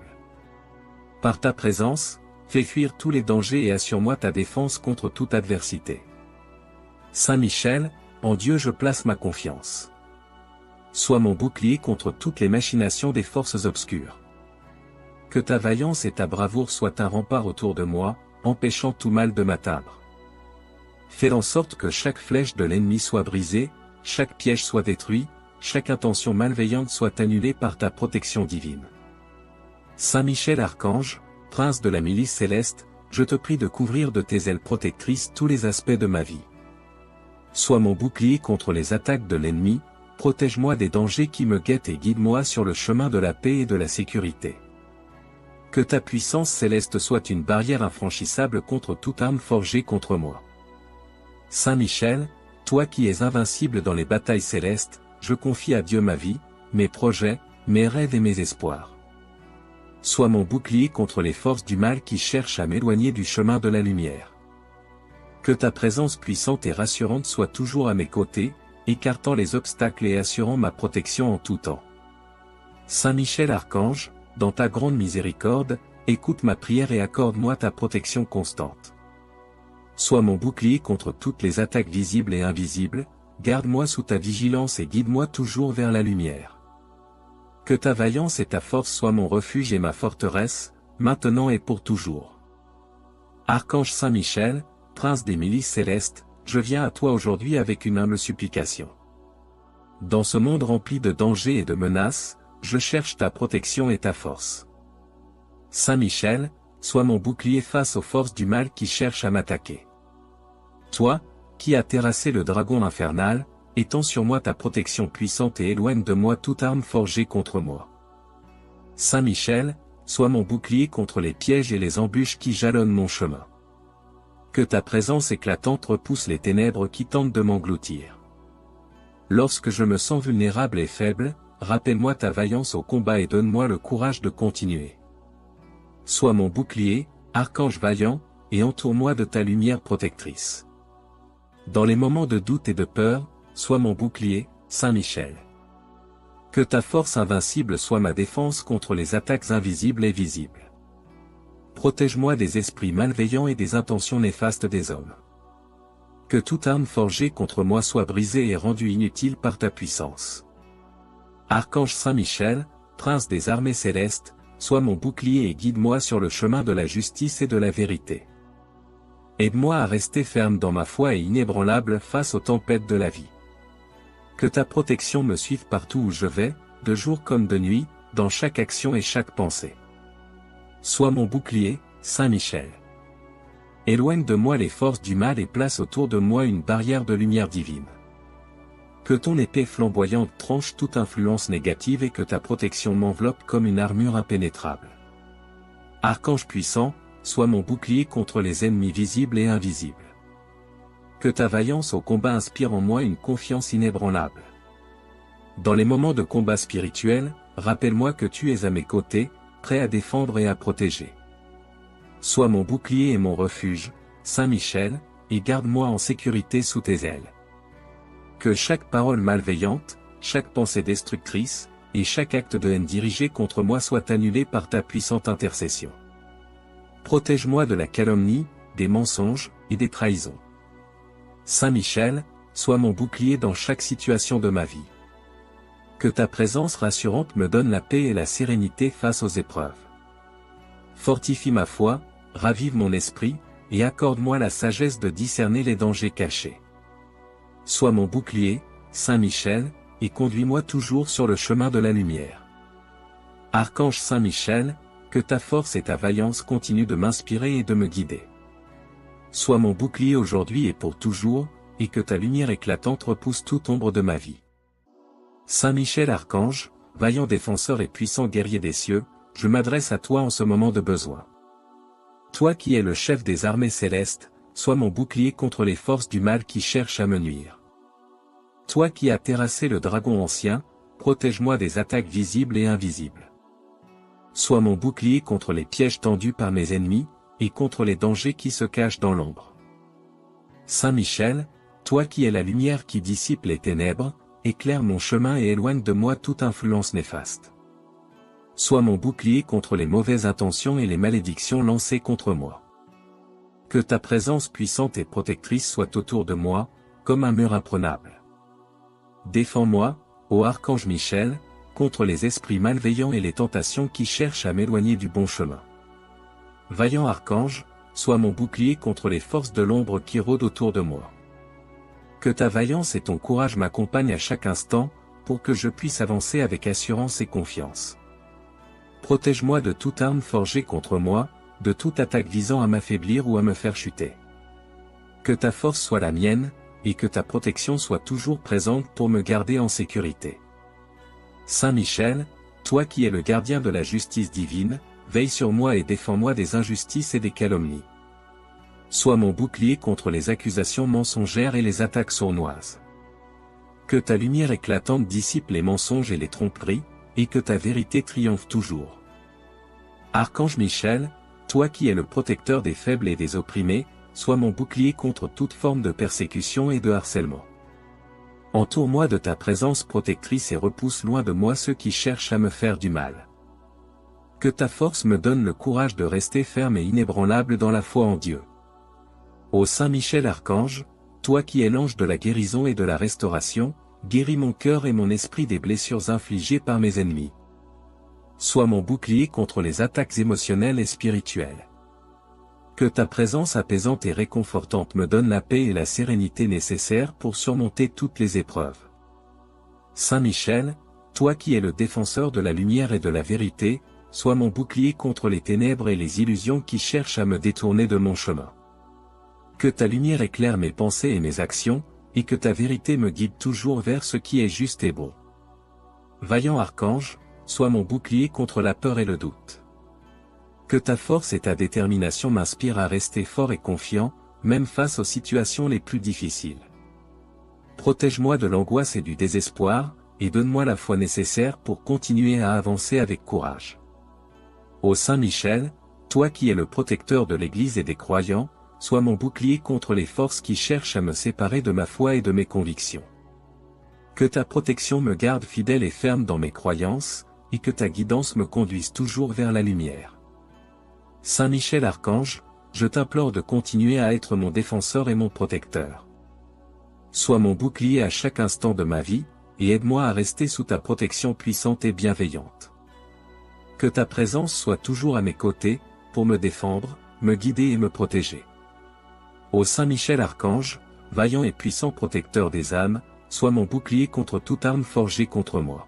[SPEAKER 1] Par ta présence, fais fuir tous les dangers et assure-moi ta défense contre toute adversité. Saint Michel, en Dieu je place ma confiance. Sois mon bouclier contre toutes les machinations des forces obscures. Que ta vaillance et ta bravoure soient un rempart autour de moi, empêchant tout mal de m'atteindre. Fais en sorte que chaque flèche de l'ennemi soit brisée, chaque piège soit détruit, chaque intention malveillante soit annulée par ta protection divine. Saint Michel Archange, prince de la milice céleste, je te prie de couvrir de tes ailes protectrices tous les aspects de ma vie. Sois mon bouclier contre les attaques de l'ennemi, protège-moi des dangers qui me guettent et guide-moi sur le chemin de la paix et de la sécurité. Que ta puissance céleste soit une barrière infranchissable contre toute arme forgée contre moi. Saint Michel, toi qui es invincible dans les batailles célestes, je confie à Dieu ma vie, mes projets, mes rêves et mes espoirs. Sois mon bouclier contre les forces du mal qui cherchent à m'éloigner du chemin de la lumière. Que ta présence puissante et rassurante soit toujours à mes côtés, écartant les obstacles et assurant ma protection en tout temps. Saint Michel Archange, dans ta grande miséricorde, écoute ma prière et accorde-moi ta protection constante. Sois mon bouclier contre toutes les attaques visibles et invisibles, garde-moi sous ta vigilance et guide-moi toujours vers la lumière. Que ta vaillance et ta force soient mon refuge et ma forteresse, maintenant et pour toujours. Archange Saint Michel, prince des milices célestes, je viens à toi aujourd'hui avec une humble supplication. Dans ce monde rempli de dangers et de menaces, je cherche ta protection et ta force. Saint Michel, sois mon bouclier face aux forces du mal qui cherchent à m'attaquer. Toi, qui as terrassé le dragon infernal, étends sur moi ta protection puissante et éloigne de moi toute arme forgée contre moi. Saint Michel, sois mon bouclier contre les pièges et les embûches qui jalonnent mon chemin. Que ta présence éclatante repousse les ténèbres qui tentent de m'engloutir. Lorsque je me sens vulnérable et faible, rappelle-moi ta vaillance au combat et donne-moi le courage de continuer. Sois mon bouclier, archange vaillant, et entoure-moi de ta lumière protectrice. Dans les moments de doute et de peur, sois mon bouclier, Saint Michel. Que ta force invincible soit ma défense contre les attaques invisibles et visibles. Protège-moi des esprits malveillants et des intentions néfastes des hommes. Que toute arme forgée contre moi soit brisée et rendue inutile par ta puissance. Archange Saint Michel, prince des armées célestes, sois mon bouclier et guide-moi sur le chemin de la justice et de la vérité. Aide-moi à rester ferme dans ma foi et inébranlable face aux tempêtes de la vie. Que ta protection me suive partout où je vais, de jour comme de nuit, dans chaque action et chaque pensée. Sois mon bouclier, Saint Michel. Éloigne de moi les forces du mal et place autour de moi une barrière de lumière divine. Que ton épée flamboyante tranche toute influence négative et que ta protection m'enveloppe comme une armure impénétrable. Archange puissant, sois mon bouclier contre les ennemis visibles et invisibles. Que ta vaillance au combat inspire en moi une confiance inébranlable. Dans les moments de combat spirituel, rappelle-moi que tu es à mes côtés, prêt à défendre et à protéger. Sois mon bouclier et mon refuge, Saint Michel, et garde-moi en sécurité sous tes ailes. Que chaque parole malveillante, chaque pensée destructrice, et chaque acte de haine dirigé contre moi soit annulé par ta puissante intercession. Protège-moi de la calomnie, des mensonges, et des trahisons. Saint Michel, sois mon bouclier dans chaque situation de ma vie. Que ta présence rassurante me donne la paix et la sérénité face aux épreuves. Fortifie ma foi, ravive mon esprit, et accorde-moi la sagesse de discerner les dangers cachés. Sois mon bouclier, Saint Michel, et conduis-moi toujours sur le chemin de la lumière. Archange Saint Michel, que ta force et ta vaillance continuent de m'inspirer et de me guider. Sois mon bouclier aujourd'hui et pour toujours, et que ta lumière éclatante repousse toute ombre de ma vie. Saint Michel Archange, vaillant défenseur et puissant guerrier des cieux, je m'adresse à toi en ce moment de besoin. Toi qui es le chef des armées célestes, sois mon bouclier contre les forces du mal qui cherchent à me nuire. Toi qui as terrassé le dragon ancien, protège-moi des attaques visibles et invisibles. Sois mon bouclier contre les pièges tendus par mes ennemis, et contre les dangers qui se cachent dans l'ombre. Saint Michel, toi qui es la lumière qui dissipe les ténèbres, éclaire mon chemin et éloigne de moi toute influence néfaste. Sois mon bouclier contre les mauvaises intentions et les malédictions lancées contre moi. Que ta présence puissante et protectrice soit autour de moi, comme un mur imprenable. Défends-moi, ô Archange Michel, contre les esprits malveillants et les tentations qui cherchent à m'éloigner du bon chemin. Vaillant archange, sois mon bouclier contre les forces de l'ombre qui rôdent autour de moi. Que ta vaillance et ton courage m'accompagnent à chaque instant, pour que je puisse avancer avec assurance et confiance. Protège-moi de toute arme forgée contre moi, de toute attaque visant à m'affaiblir ou à me faire chuter. Que ta force soit la mienne, et que ta protection soit toujours présente pour me garder en sécurité. Saint Michel, toi qui es le gardien de la justice divine, veille sur moi et défends-moi des injustices et des calomnies. Sois mon bouclier contre les accusations mensongères et les attaques sournoises. Que ta lumière éclatante dissipe les mensonges et les tromperies, et que ta vérité triomphe toujours. Archange Michel, toi qui es le protecteur des faibles et des opprimés, sois mon bouclier contre toute forme de persécution et de harcèlement. Entoure-moi de ta présence protectrice et repousse loin de moi ceux qui cherchent à me faire du mal. Que ta force me donne le courage de rester ferme et inébranlable dans la foi en Dieu. Ô Saint Michel Archange, toi qui es l'ange de la guérison et de la restauration, guéris mon cœur et mon esprit des blessures infligées par mes ennemis. Sois mon bouclier contre les attaques émotionnelles et spirituelles. Que ta présence apaisante et réconfortante me donne la paix et la sérénité nécessaires pour surmonter toutes les épreuves. Saint Michel, toi qui es le défenseur de la lumière et de la vérité, sois mon bouclier contre les ténèbres et les illusions qui cherchent à me détourner de mon chemin. Que ta lumière éclaire mes pensées et mes actions, et que ta vérité me guide toujours vers ce qui est juste et bon. Vaillant archange, sois mon bouclier contre la peur et le doute. Que ta force et ta détermination m'inspirent à rester fort et confiant, même face aux situations les plus difficiles. Protège-moi de l'angoisse et du désespoir, et donne-moi la foi nécessaire pour continuer à avancer avec courage. Ô Saint Michel, toi qui es le protecteur de l'Église et des croyants, sois mon bouclier contre les forces qui cherchent à me séparer de ma foi et de mes convictions. Que ta protection me garde fidèle et ferme dans mes croyances, et que ta guidance me conduise toujours vers la lumière. Saint Michel Archange, je t'implore de continuer à être mon défenseur et mon protecteur. Sois mon bouclier à chaque instant de ma vie, et aide-moi à rester sous ta protection puissante et bienveillante. Que ta présence soit toujours à mes côtés, pour me défendre, me guider et me protéger. Ô Saint Michel Archange, vaillant et puissant protecteur des âmes, sois mon bouclier contre toute arme forgée contre moi.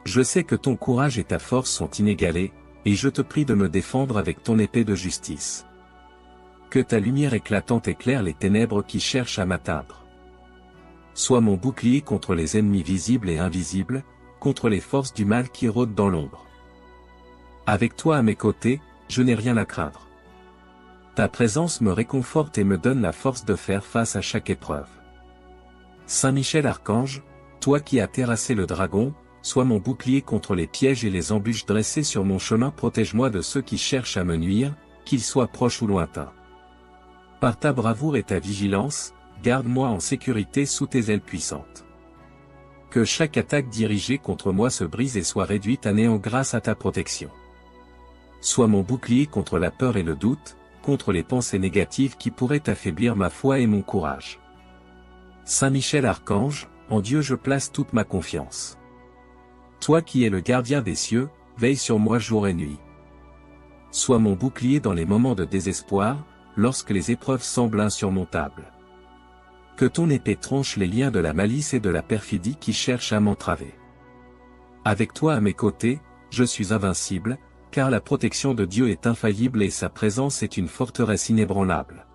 [SPEAKER 1] Je sais que ton courage et ta force sont inégalés, et je te prie de me défendre avec ton épée de justice. Que ta lumière éclatante éclaire les ténèbres qui cherchent à m'atteindre. Sois mon bouclier contre les ennemis visibles et invisibles, contre les forces du mal qui rôdent dans l'ombre. Avec toi à mes côtés, je n'ai rien à craindre. Ta présence me réconforte et me donne la force de faire face à chaque épreuve. Saint Michel Archange, toi qui as terrassé le dragon, sois mon bouclier contre les pièges et les embûches dressées sur mon chemin, protège-moi de ceux qui cherchent à me nuire, qu'ils soient proches ou lointains. Par ta bravoure et ta vigilance, garde-moi en sécurité sous tes ailes puissantes. Que chaque attaque dirigée contre moi se brise et soit réduite à néant grâce à ta protection. Sois mon bouclier contre la peur et le doute, contre les pensées négatives qui pourraient affaiblir ma foi et mon courage. Saint Michel Archange, en Dieu je place toute ma confiance. Toi qui es le gardien des cieux, veille sur moi jour et nuit. Sois mon bouclier dans les moments de désespoir, lorsque les épreuves semblent insurmontables. Que ton épée tranche les liens de la malice et de la perfidie qui cherchent à m'entraver. Avec toi à mes côtés, je suis invincible, car la protection de Dieu est infaillible et sa présence est une forteresse inébranlable.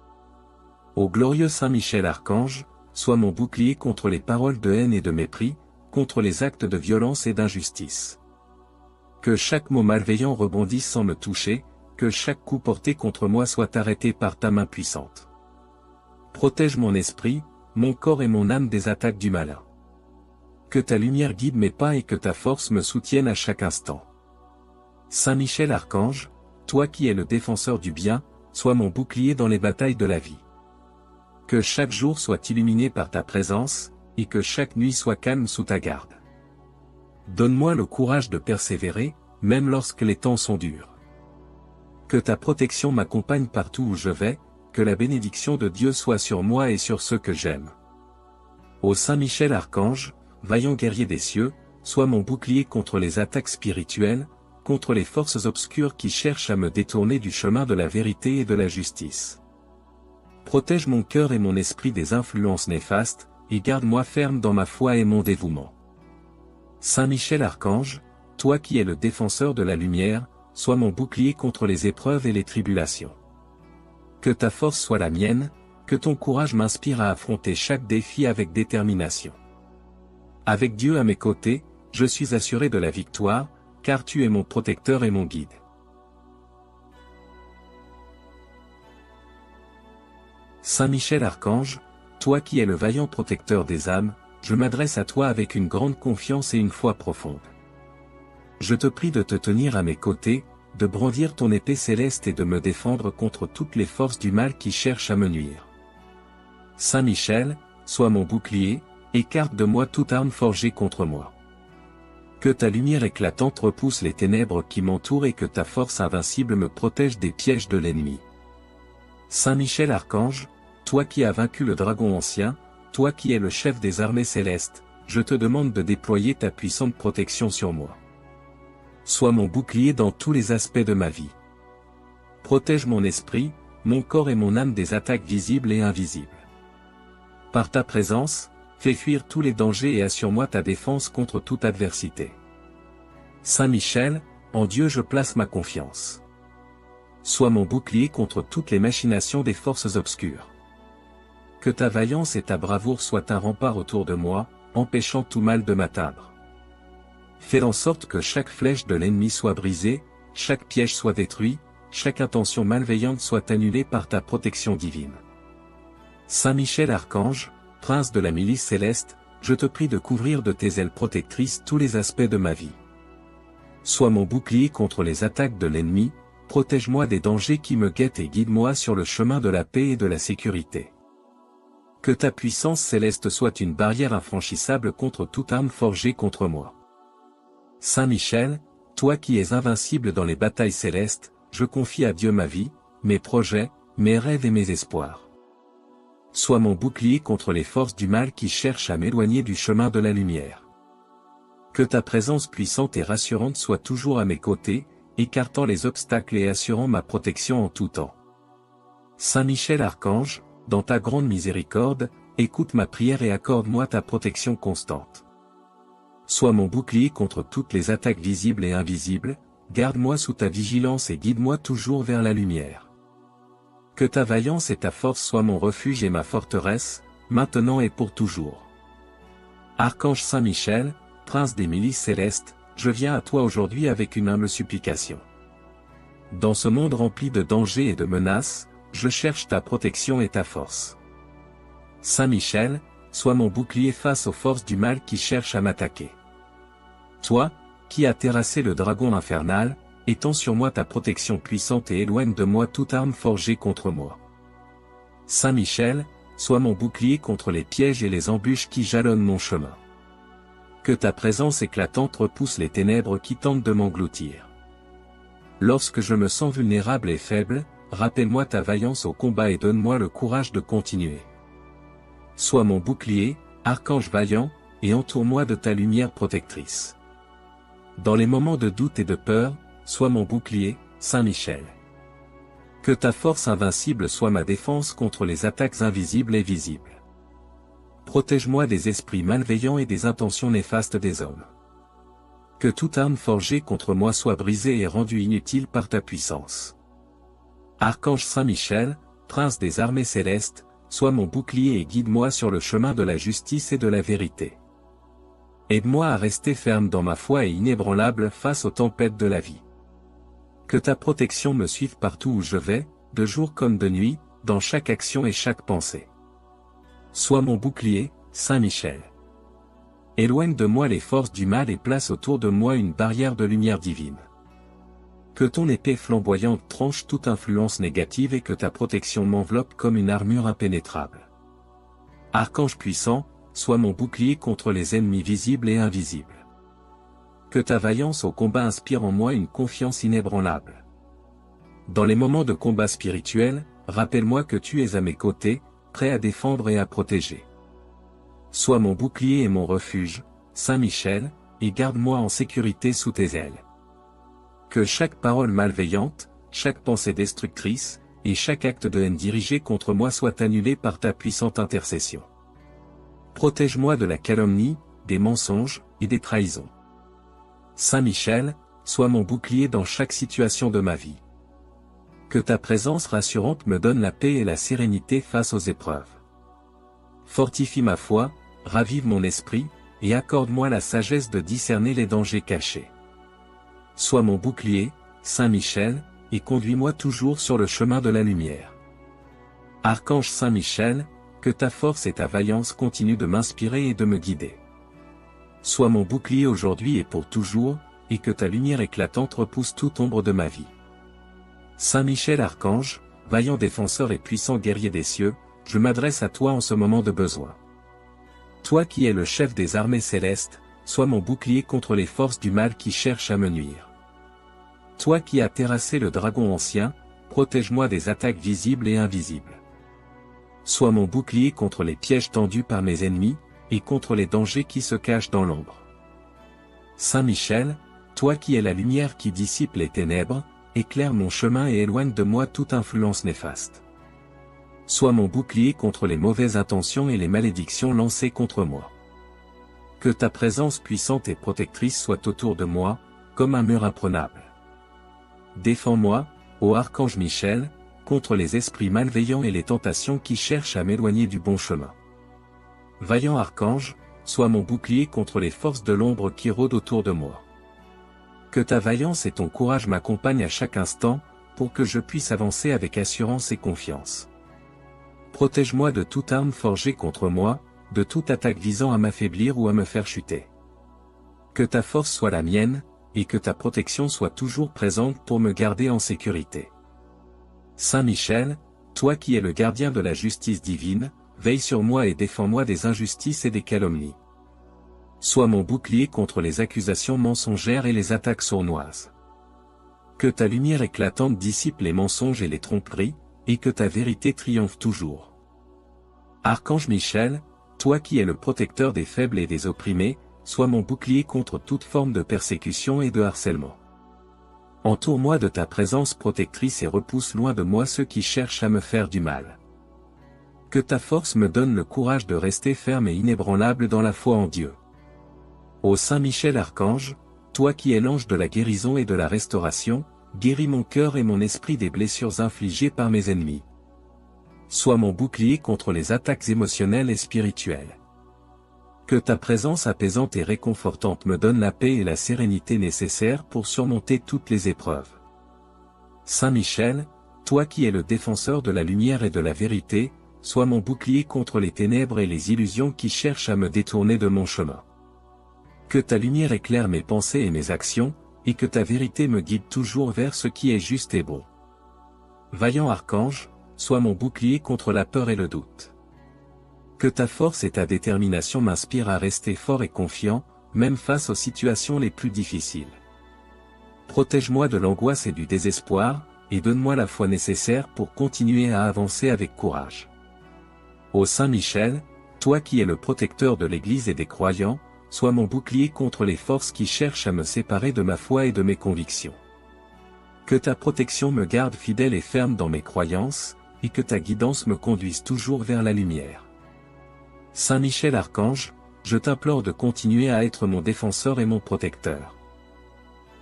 [SPEAKER 1] Ô glorieux Saint Michel Archange, sois mon bouclier contre les paroles de haine et de mépris, contre les actes de violence et d'injustice. Que chaque mot malveillant rebondisse sans me toucher, que chaque coup porté contre moi soit arrêté par ta main puissante. Protège mon esprit, mon corps et mon âme des attaques du malin. Que ta lumière guide mes pas et que ta force me soutienne à chaque instant. Saint Michel Archange, toi qui es le défenseur du bien, sois mon bouclier dans les batailles de la vie. Que chaque jour soit illuminé par ta présence, et que chaque nuit soit calme sous ta garde. Donne-moi le courage de persévérer, même lorsque les temps sont durs. Que ta protection m'accompagne partout où je vais, que la bénédiction de Dieu soit sur moi et sur ceux que j'aime. Ô Saint Michel Archange, vaillant guerrier des cieux, sois mon bouclier contre les attaques spirituelles, contre les forces obscures qui cherchent à me détourner du chemin de la vérité et de la justice. Protège mon cœur et mon esprit des influences néfastes, et garde-moi ferme dans ma foi et mon dévouement. Saint Michel Archange, toi qui es le défenseur de la lumière, sois mon bouclier contre les épreuves et les tribulations. Que ta force soit la mienne, que ton courage m'inspire à affronter chaque défi avec détermination. Avec Dieu à mes côtés, je suis assuré de la victoire, car tu es mon protecteur et mon guide. Saint Michel Archange, toi qui es le vaillant protecteur des âmes, je m'adresse à toi avec une grande confiance et une foi profonde. Je te prie de te tenir à mes côtés, de brandir ton épée céleste et de me défendre contre toutes les forces du mal qui cherchent à me nuire. Saint Michel, sois mon bouclier, écarte de moi toute arme forgée contre moi. Que ta lumière éclatante repousse les ténèbres qui m'entourent et que ta force invincible me protège des pièges de l'ennemi. Saint Michel Archange, toi qui as vaincu le dragon ancien, toi qui es le chef des armées célestes, je te demande de déployer ta puissante protection sur moi. Sois mon bouclier dans tous les aspects de ma vie. Protège mon esprit, mon corps et mon âme des attaques visibles et invisibles. Par ta présence, fais fuir tous les dangers et assure-moi ta défense contre toute adversité. Saint Michel, en Dieu je place ma confiance. Sois mon bouclier contre toutes les machinations des forces obscures. Que ta vaillance et ta bravoure soient un rempart autour de moi, empêchant tout mal de m'atteindre. Fais en sorte que chaque flèche de l'ennemi soit brisée, chaque piège soit détruit, chaque intention malveillante soit annulée par ta protection divine. Saint Michel Archange, prince de la milice céleste, je te prie de couvrir de tes ailes protectrices tous les aspects de ma vie. Sois mon bouclier contre les attaques de l'ennemi, protège-moi des dangers qui me guettent et guide-moi sur le chemin de la paix et de la sécurité. Que ta puissance céleste soit une barrière infranchissable contre toute arme forgée contre moi. Saint Michel, toi qui es invincible dans les batailles célestes, je confie à Dieu ma vie, mes projets, mes rêves et mes espoirs. Sois mon bouclier contre les forces du mal qui cherchent à m'éloigner du chemin de la lumière. Que ta présence puissante et rassurante soit toujours à mes côtés, écartant les obstacles et assurant ma protection en tout temps. Saint Michel Archange, dans ta grande miséricorde, écoute ma prière et accorde-moi ta protection constante. Sois mon bouclier contre toutes les attaques visibles et invisibles, garde-moi sous ta vigilance et guide-moi toujours vers la lumière. Que ta vaillance et ta force soient mon refuge et ma forteresse, maintenant et pour toujours. Archange Saint Michel, prince des milices célestes, je viens à toi aujourd'hui avec une humble supplication. Dans ce monde rempli de dangers et de menaces, je cherche ta protection et ta force. Saint Michel, sois mon bouclier face aux forces du mal qui cherchent à m'attaquer. Toi, qui as terrassé le dragon infernal, étends sur moi ta protection puissante et éloigne de moi toute arme forgée contre moi. Saint Michel, sois mon bouclier contre les pièges et les embûches qui jalonnent mon chemin. Que ta présence éclatante repousse les ténèbres qui tentent de m'engloutir. Lorsque je me sens vulnérable et faible, rappelle-moi ta vaillance au combat et donne-moi le courage de continuer. Sois mon bouclier, archange vaillant, et entoure-moi de ta lumière protectrice. Dans les moments de doute et de peur, sois mon bouclier, Saint Michel. Que ta force invincible soit ma défense contre les attaques invisibles et visibles. Protège-moi des esprits malveillants et des intentions néfastes des hommes. Que toute arme forgée contre moi soit brisée et rendue inutile par ta puissance. Archange Saint Michel, prince des armées célestes, sois mon bouclier et guide-moi sur le chemin de la justice et de la vérité. Aide-moi à rester ferme dans ma foi et inébranlable face aux tempêtes de la vie. Que ta protection me suive partout où je vais, de jour comme de nuit, dans chaque action et chaque pensée. Sois mon bouclier, Saint Michel. Éloigne de moi les forces du mal et place autour de moi une barrière de lumière divine. Que ton épée flamboyante tranche toute influence négative et que ta protection m'enveloppe comme une armure impénétrable. Archange puissant, sois mon bouclier contre les ennemis visibles et invisibles. Que ta vaillance au combat inspire en moi une confiance inébranlable. Dans les moments de combat spirituel, rappelle-moi que tu es à mes côtés, prêt à défendre et à protéger. Sois mon bouclier et mon refuge, Saint Michel, et garde-moi en sécurité sous tes ailes. Que chaque parole malveillante, chaque pensée destructrice, et chaque acte de haine dirigé contre moi soit annulé par ta puissante intercession. Protège-moi de la calomnie, des mensonges, et des trahisons. Saint Michel, sois mon bouclier dans chaque situation de ma vie. Que ta présence rassurante me donne la paix et la sérénité face aux épreuves. Fortifie ma foi, ravive mon esprit, et accorde-moi la sagesse de discerner les dangers cachés. Sois mon bouclier, Saint Michel, et conduis-moi toujours sur le chemin de la lumière. Archange Saint Michel, que ta force et ta vaillance continuent de m'inspirer et de me guider. Sois mon bouclier aujourd'hui et pour toujours, et que ta lumière éclatante repousse toute ombre de ma vie. Saint Michel Archange, vaillant défenseur et puissant guerrier des cieux, je m'adresse à toi en ce moment de besoin. Toi qui es le chef des armées célestes, sois mon bouclier contre les forces du mal qui cherchent à me nuire. Toi qui as terrassé le dragon ancien, protège-moi des attaques visibles et invisibles. Sois mon bouclier contre les pièges tendus par mes ennemis, et contre les dangers qui se cachent dans l'ombre. Saint Michel, toi qui es la lumière qui dissipe les ténèbres, éclaire mon chemin et éloigne de moi toute influence néfaste. Sois mon bouclier contre les mauvaises intentions et les malédictions lancées contre moi. Que ta présence puissante et protectrice soit autour de moi, comme un mur imprenable. Défends-moi, ô Archange Michel, contre les esprits malveillants et les tentations qui cherchent à m'éloigner du bon chemin. Vaillant Archange, sois mon bouclier contre les forces de l'ombre qui rôdent autour de moi. Que ta vaillance et ton courage m'accompagnent à chaque instant, pour que je puisse avancer avec assurance et confiance. Protège-moi de toute arme forgée contre moi, de toute attaque visant à m'affaiblir ou à me faire chuter. Que ta force soit la mienne, et que ta protection soit toujours présente pour me garder en sécurité. Saint Michel, toi qui es le gardien de la justice divine, veille sur moi et défends-moi des injustices et des calomnies. Sois mon bouclier contre les accusations mensongères et les attaques sournoises. Que ta lumière éclatante dissipe les mensonges et les tromperies, et que ta vérité triomphe toujours. Archange Michel, toi qui es le protecteur des faibles et des opprimés, sois mon bouclier contre toute forme de persécution et de harcèlement. Entoure-moi de ta présence protectrice et repousse loin de moi ceux qui cherchent à me faire du mal. Que ta force me donne le courage de rester ferme et inébranlable dans la foi en Dieu. Ô Saint Michel Archange, toi qui es l'ange de la guérison et de la restauration, guéris mon cœur et mon esprit des blessures infligées par mes ennemis. Sois mon bouclier contre les attaques émotionnelles et spirituelles. Que ta présence apaisante et réconfortante me donne la paix et la sérénité nécessaires pour surmonter toutes les épreuves. Saint Michel, toi qui es le défenseur de la lumière et de la vérité, sois mon bouclier contre les ténèbres et les illusions qui cherchent à me détourner de mon chemin. Que ta lumière éclaire mes pensées et mes actions, et que ta vérité me guide toujours vers ce qui est juste et bon. Vaillant Archange, sois mon bouclier contre la peur et le doute. Que ta force et ta détermination m'inspirent à rester fort et confiant, même face aux situations les plus difficiles. Protège-moi de l'angoisse et du désespoir, et donne-moi la foi nécessaire pour continuer à avancer avec courage. Ô Saint Michel, toi qui es le protecteur de l'Église et des croyants, sois mon bouclier contre les forces qui cherchent à me séparer de ma foi et de mes convictions. Que ta protection me garde fidèle et ferme dans mes croyances, et que ta guidance me conduise toujours vers la lumière. Saint Michel Archange, je t'implore de continuer à être mon défenseur et mon protecteur.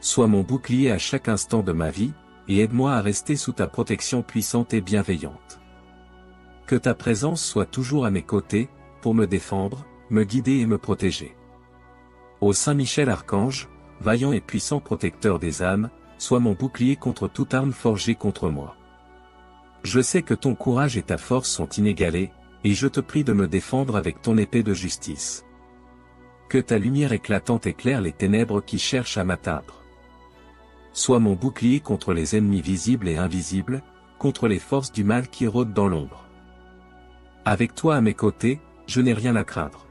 [SPEAKER 1] Sois mon bouclier à chaque instant de ma vie, et aide-moi à rester sous ta protection puissante et bienveillante. Que ta présence soit toujours à mes côtés, pour me défendre, me guider et me protéger. Ô Saint Michel Archange, vaillant et puissant protecteur des âmes, sois mon bouclier contre toute arme forgée contre moi. Je sais que ton courage et ta force sont inégalés, et je te prie de me défendre avec ton épée de justice. Que ta lumière éclatante éclaire les ténèbres qui cherchent à m'atteindre. Sois mon bouclier contre les ennemis visibles et invisibles, contre les forces du mal qui rôdent dans l'ombre. Avec toi à mes côtés, je n'ai rien à craindre.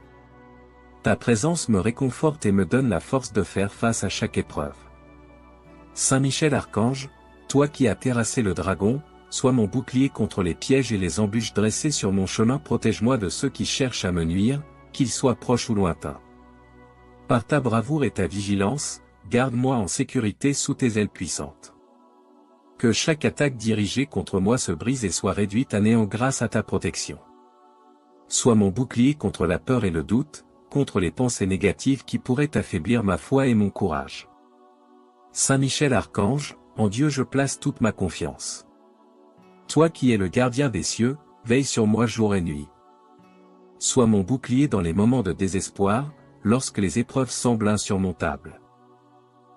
[SPEAKER 1] Ta présence me réconforte et me donne la force de faire face à chaque épreuve. Saint Michel Archange, toi qui as terrassé le dragon, sois mon bouclier contre les pièges et les embûches dressées sur mon chemin, protège-moi de ceux qui cherchent à me nuire, qu'ils soient proches ou lointains. Par ta bravoure et ta vigilance, garde-moi en sécurité sous tes ailes puissantes. Que chaque attaque dirigée contre moi se brise et soit réduite à néant grâce à ta protection. Sois mon bouclier contre la peur et le doute, contre les pensées négatives qui pourraient affaiblir ma foi et mon courage. Saint Michel Archange, en Dieu je place toute ma confiance. Toi qui es le gardien des cieux, veille sur moi jour et nuit. Sois mon bouclier dans les moments de désespoir, lorsque les épreuves semblent insurmontables.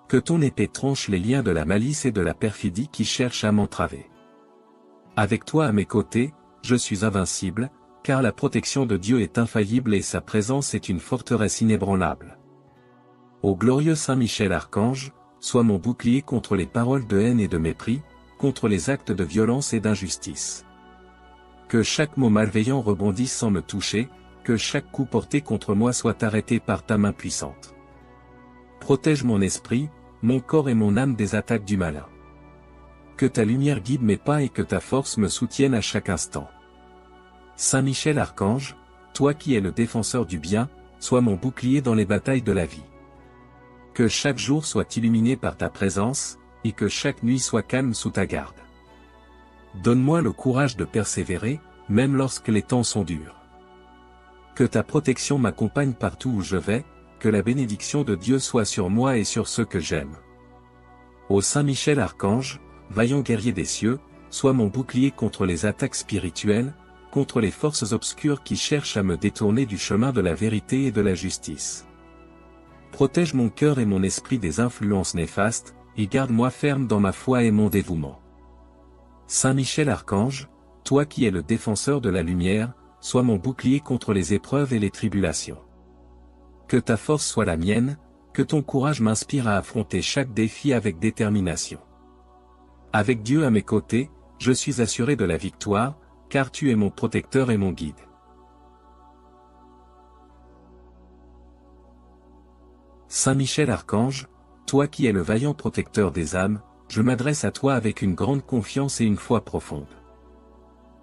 [SPEAKER 1] Que ton épée tranche les liens de la malice et de la perfidie qui cherchent à m'entraver. Avec toi à mes côtés, je suis invincible, car la protection de Dieu est infaillible et sa présence est une forteresse inébranlable. Ô glorieux Saint Michel Archange, sois mon bouclier contre les paroles de haine et de mépris, contre les actes de violence et d'injustice. Que chaque mot malveillant rebondisse sans me toucher, que chaque coup porté contre moi soit arrêté par ta main puissante. Protège mon esprit, mon corps et mon âme des attaques du malin. Que ta lumière guide mes pas et que ta force me soutienne à chaque instant. Saint Michel Archange, toi qui es le défenseur du bien, sois mon bouclier dans les batailles de la vie. Que chaque jour soit illuminé par ta présence, et que chaque nuit soit calme sous ta garde. Donne-moi le courage de persévérer, même lorsque les temps sont durs. Que ta protection m'accompagne partout où je vais, que la bénédiction de Dieu soit sur moi et sur ceux que j'aime. Ô Saint Michel Archange, vaillant guerrier des cieux, sois mon bouclier contre les attaques spirituelles, contre les forces obscures qui cherchent à me détourner du chemin de la vérité et de la justice. Protège mon cœur et mon esprit des influences néfastes, et garde-moi ferme dans ma foi et mon dévouement. Saint Michel Archange, toi qui es le défenseur de la lumière, sois mon bouclier contre les épreuves et les tribulations. Que ta force soit la mienne, que ton courage m'inspire à affronter chaque défi avec détermination. Avec Dieu à mes côtés, je suis assuré de la victoire, car tu es mon protecteur et mon guide. Saint Michel Archange, toi qui es le vaillant protecteur des âmes, je m'adresse à toi avec une grande confiance et une foi profonde.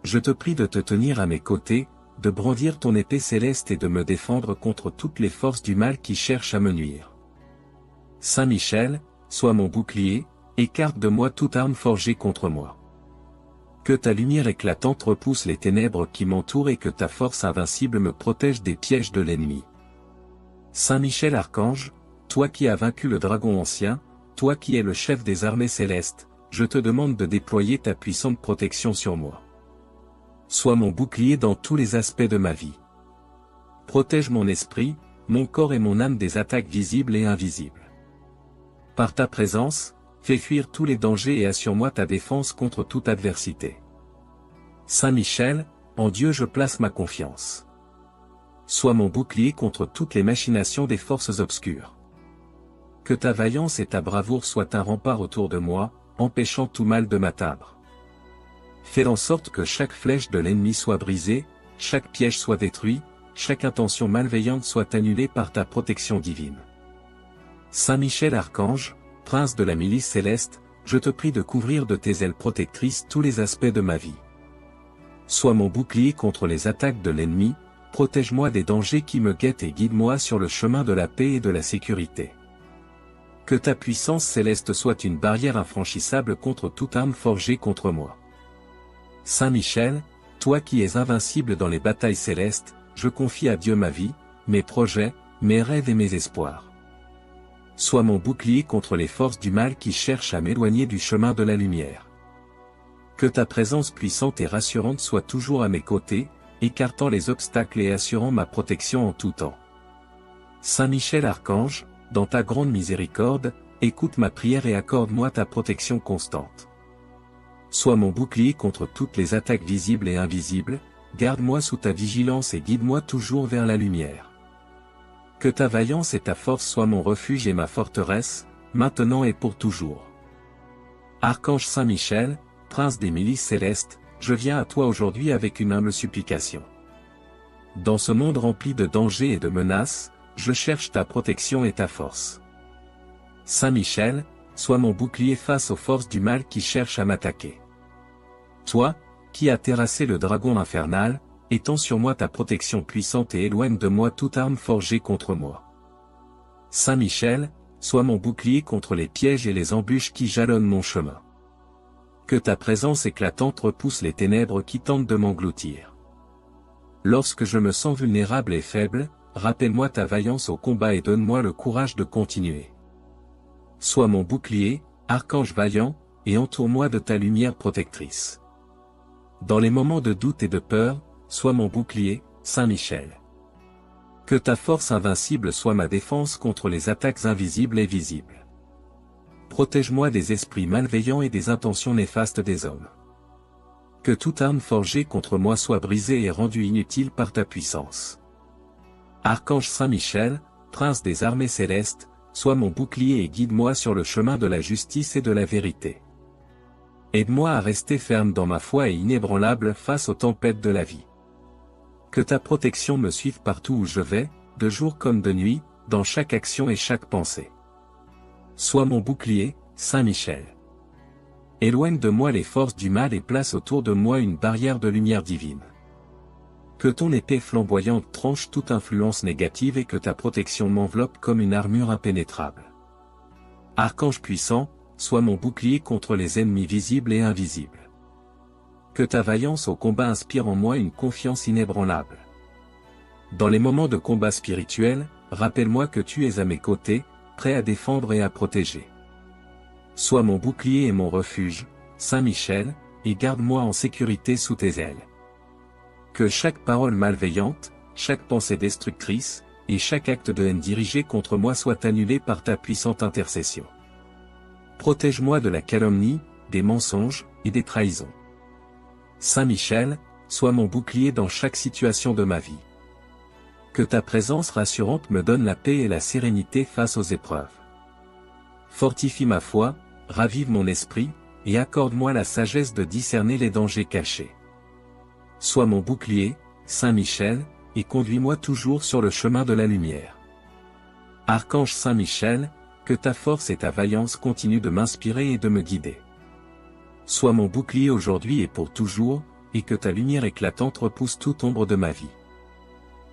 [SPEAKER 1] Je te prie de te tenir à mes côtés, de brandir ton épée céleste et de me défendre contre toutes les forces du mal qui cherchent à me nuire. Saint Michel, sois mon bouclier, écarte de moi toute arme forgée contre moi. Que ta lumière éclatante repousse les ténèbres qui m'entourent et que ta force invincible me protège des pièges de l'ennemi. Saint Michel Archange, toi qui as vaincu le dragon ancien, toi qui es le chef des armées célestes, je te demande de déployer ta puissante protection sur moi. Sois mon bouclier dans tous les aspects de ma vie. Protège mon esprit, mon corps et mon âme des attaques visibles et invisibles. Par ta présence, fais fuir tous les dangers et assure-moi ta défense contre toute adversité. Saint Michel, en Dieu je place ma confiance. Sois mon bouclier contre toutes les machinations des forces obscures. Que ta vaillance et ta bravoure soient un rempart autour de moi, empêchant tout mal de m'atteindre. Fais en sorte que chaque flèche de l'ennemi soit brisée, chaque piège soit détruit, chaque intention malveillante soit annulée par ta protection divine. Saint Michel Archange, prince de la milice céleste, je te prie de couvrir de tes ailes protectrices tous les aspects de ma vie. Sois mon bouclier contre les attaques de l'ennemi, protège-moi des dangers qui me guettent et guide-moi sur le chemin de la paix et de la sécurité. Que ta puissance céleste soit une barrière infranchissable contre toute arme forgée contre moi. Saint Michel, toi qui es invincible dans les batailles célestes, je confie à Dieu ma vie, mes projets, mes rêves et mes espoirs. Sois mon bouclier contre les forces du mal qui cherchent à m'éloigner du chemin de la lumière. Que ta présence puissante et rassurante soit toujours à mes côtés, écartant les obstacles et assurant ma protection en tout temps. Saint Michel Archange, dans ta grande miséricorde, écoute ma prière et accorde-moi ta protection constante. Sois mon bouclier contre toutes les attaques visibles et invisibles, garde-moi sous ta vigilance et guide-moi toujours vers la lumière. Que ta vaillance et ta force soient mon refuge et ma forteresse, maintenant et pour toujours. Archange Saint Michel, prince des milices célestes, je viens à toi aujourd'hui avec une humble supplication. Dans ce monde rempli de dangers et de menaces, je cherche ta protection et ta force. Saint Michel, sois mon bouclier face aux forces du mal qui cherchent à m'attaquer. Toi, qui as terrassé le dragon infernal, étends sur moi ta protection puissante et éloigne de moi toute arme forgée contre moi. Saint Michel, sois mon bouclier contre les pièges et les embûches qui jalonnent mon chemin. Que ta présence éclatante repousse les ténèbres qui tentent de m'engloutir. Lorsque je me sens vulnérable et faible, rappelle-moi ta vaillance au combat et donne-moi le courage de continuer. Sois mon bouclier, archange vaillant, et entoure-moi de ta lumière protectrice. Dans les moments de doute et de peur, sois mon bouclier, Saint Michel. Que ta force invincible soit ma défense contre les attaques invisibles et visibles. Protège-moi des esprits malveillants et des intentions néfastes des hommes. Que toute arme forgée contre moi soit brisée et rendue inutile par ta puissance. Archange Saint Michel, prince des armées célestes, sois mon bouclier et guide-moi sur le chemin de la justice et de la vérité. Aide-moi à rester ferme dans ma foi et inébranlable face aux tempêtes de la vie. Que ta protection me suive partout où je vais, de jour comme de nuit, dans chaque action et chaque pensée. Sois mon bouclier, Saint Michel. Éloigne de moi les forces du mal et place autour de moi une barrière de lumière divine. Que ton épée flamboyante tranche toute influence négative et que ta protection m'enveloppe comme une armure impénétrable. Archange puissant, sois mon bouclier contre les ennemis visibles et invisibles. Que ta vaillance au combat inspire en moi une confiance inébranlable. Dans les moments de combat spirituel, rappelle-moi que tu es à mes côtés, prêt à défendre et à protéger. Sois mon bouclier et mon refuge, Saint Michel, et garde-moi en sécurité sous tes ailes. Que chaque parole malveillante, chaque pensée destructrice, et chaque acte de haine dirigé contre moi soit annulé par ta puissante intercession. Protège-moi de la calomnie, des mensonges, et des trahisons. Saint Michel, sois mon bouclier dans chaque situation de ma vie. Que ta présence rassurante me donne la paix et la sérénité face aux épreuves. Fortifie ma foi, ravive mon esprit, et accorde-moi la sagesse de discerner les dangers cachés. Sois mon bouclier, Saint Michel, et conduis-moi toujours sur le chemin de la lumière. Archange Saint Michel, que ta force et ta vaillance continuent de m'inspirer et de me guider. Sois mon bouclier aujourd'hui et pour toujours, et que ta lumière éclatante repousse toute ombre de ma vie.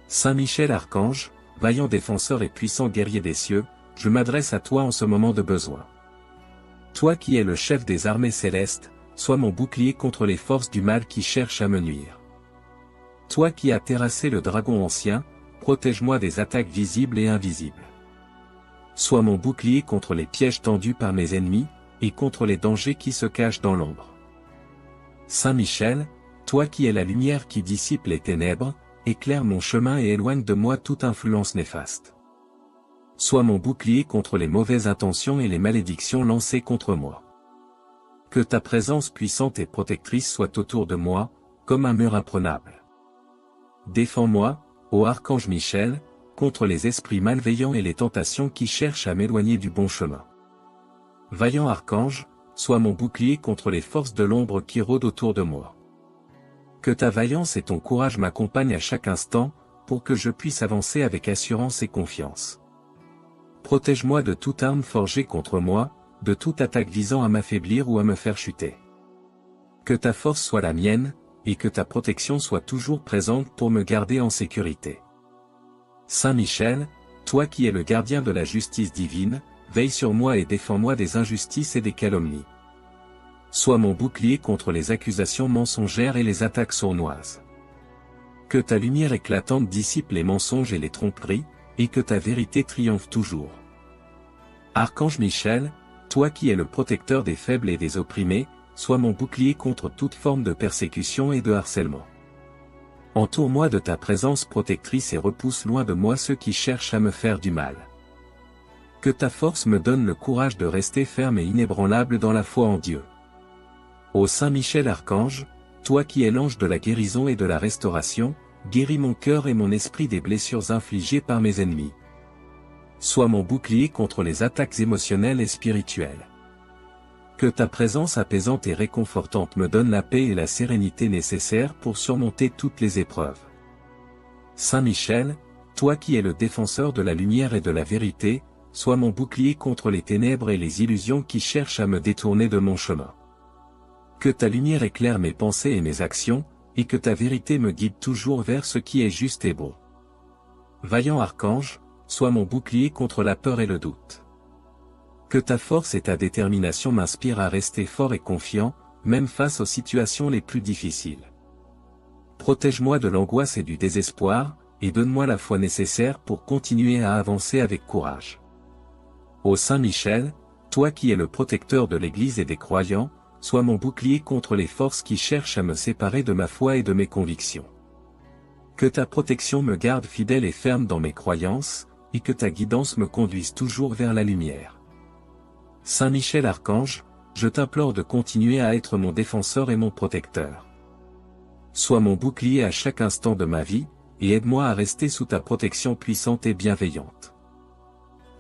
[SPEAKER 1] Saint Michel Archange, vaillant défenseur et puissant guerrier des cieux, je m'adresse à toi en ce moment de besoin. Toi qui es le chef des armées célestes, sois mon bouclier contre les forces du mal qui cherchent à me nuire. Toi qui as terrassé le dragon ancien, protège-moi des attaques visibles et invisibles. Sois mon bouclier contre les pièges tendus par mes ennemis, et contre les dangers qui se cachent dans l'ombre. Saint Michel, toi qui es la lumière qui dissipe les ténèbres, éclaire mon chemin et éloigne de moi toute influence néfaste. Sois mon bouclier contre les mauvaises intentions et les malédictions lancées contre moi. Que ta présence puissante et protectrice soit autour de moi, comme un mur imprenable. Défends-moi, ô Archange Michel, contre les esprits malveillants et les tentations qui cherchent à m'éloigner du bon chemin. Vaillant Archange, sois mon bouclier contre les forces de l'ombre qui rôdent autour de moi. Que ta vaillance et ton courage m'accompagnent à chaque instant, pour que je puisse avancer avec assurance et confiance. Protège-moi de toute arme forgée contre moi, de toute attaque visant à m'affaiblir ou à me faire chuter. Que ta force soit la mienne, et que ta protection soit toujours présente pour me garder en sécurité. Saint Michel, toi qui es le gardien de la justice divine, veille sur moi et défends-moi des injustices et des calomnies. Sois mon bouclier contre les accusations mensongères et les attaques sournoises. Que ta lumière éclatante dissipe les mensonges et les tromperies, et que ta vérité triomphe toujours. Archange Michel, toi qui es le protecteur des faibles et des opprimés, sois mon bouclier contre toute forme de persécution et de harcèlement. Entoure-moi de ta présence protectrice et repousse loin de moi ceux qui cherchent à me faire du mal. Que ta force me donne le courage de rester ferme et inébranlable dans la foi en Dieu. Ô Saint Michel Archange, toi qui es l'ange de la guérison et de la restauration, guéris mon cœur et mon esprit des blessures infligées par mes ennemis. Sois mon bouclier contre les attaques émotionnelles et spirituelles. Que ta présence apaisante et réconfortante me donne la paix et la sérénité nécessaires pour surmonter toutes les épreuves. Saint Michel, toi qui es le défenseur de la lumière et de la vérité, sois mon bouclier contre les ténèbres et les illusions qui cherchent à me détourner de mon chemin. Que ta lumière éclaire mes pensées et mes actions, et que ta vérité me guide toujours vers ce qui est juste et beau. Vaillant Archange, sois mon bouclier contre la peur et le doute. Que ta force et ta détermination m'inspirent à rester fort et confiant, même face aux situations les plus difficiles. Protège-moi de l'angoisse et du désespoir, et donne-moi la foi nécessaire pour continuer à avancer avec courage. Ô Saint Michel, toi qui es le protecteur de l'Église et des croyants, sois mon bouclier contre les forces qui cherchent à me séparer de ma foi et de mes convictions. Que ta protection me garde fidèle et ferme dans mes croyances, et que ta guidance me conduise toujours vers la lumière. Saint Michel Archange, je t'implore de continuer à être mon défenseur et mon protecteur. Sois mon bouclier à chaque instant de ma vie, et aide-moi à rester sous ta protection puissante et bienveillante.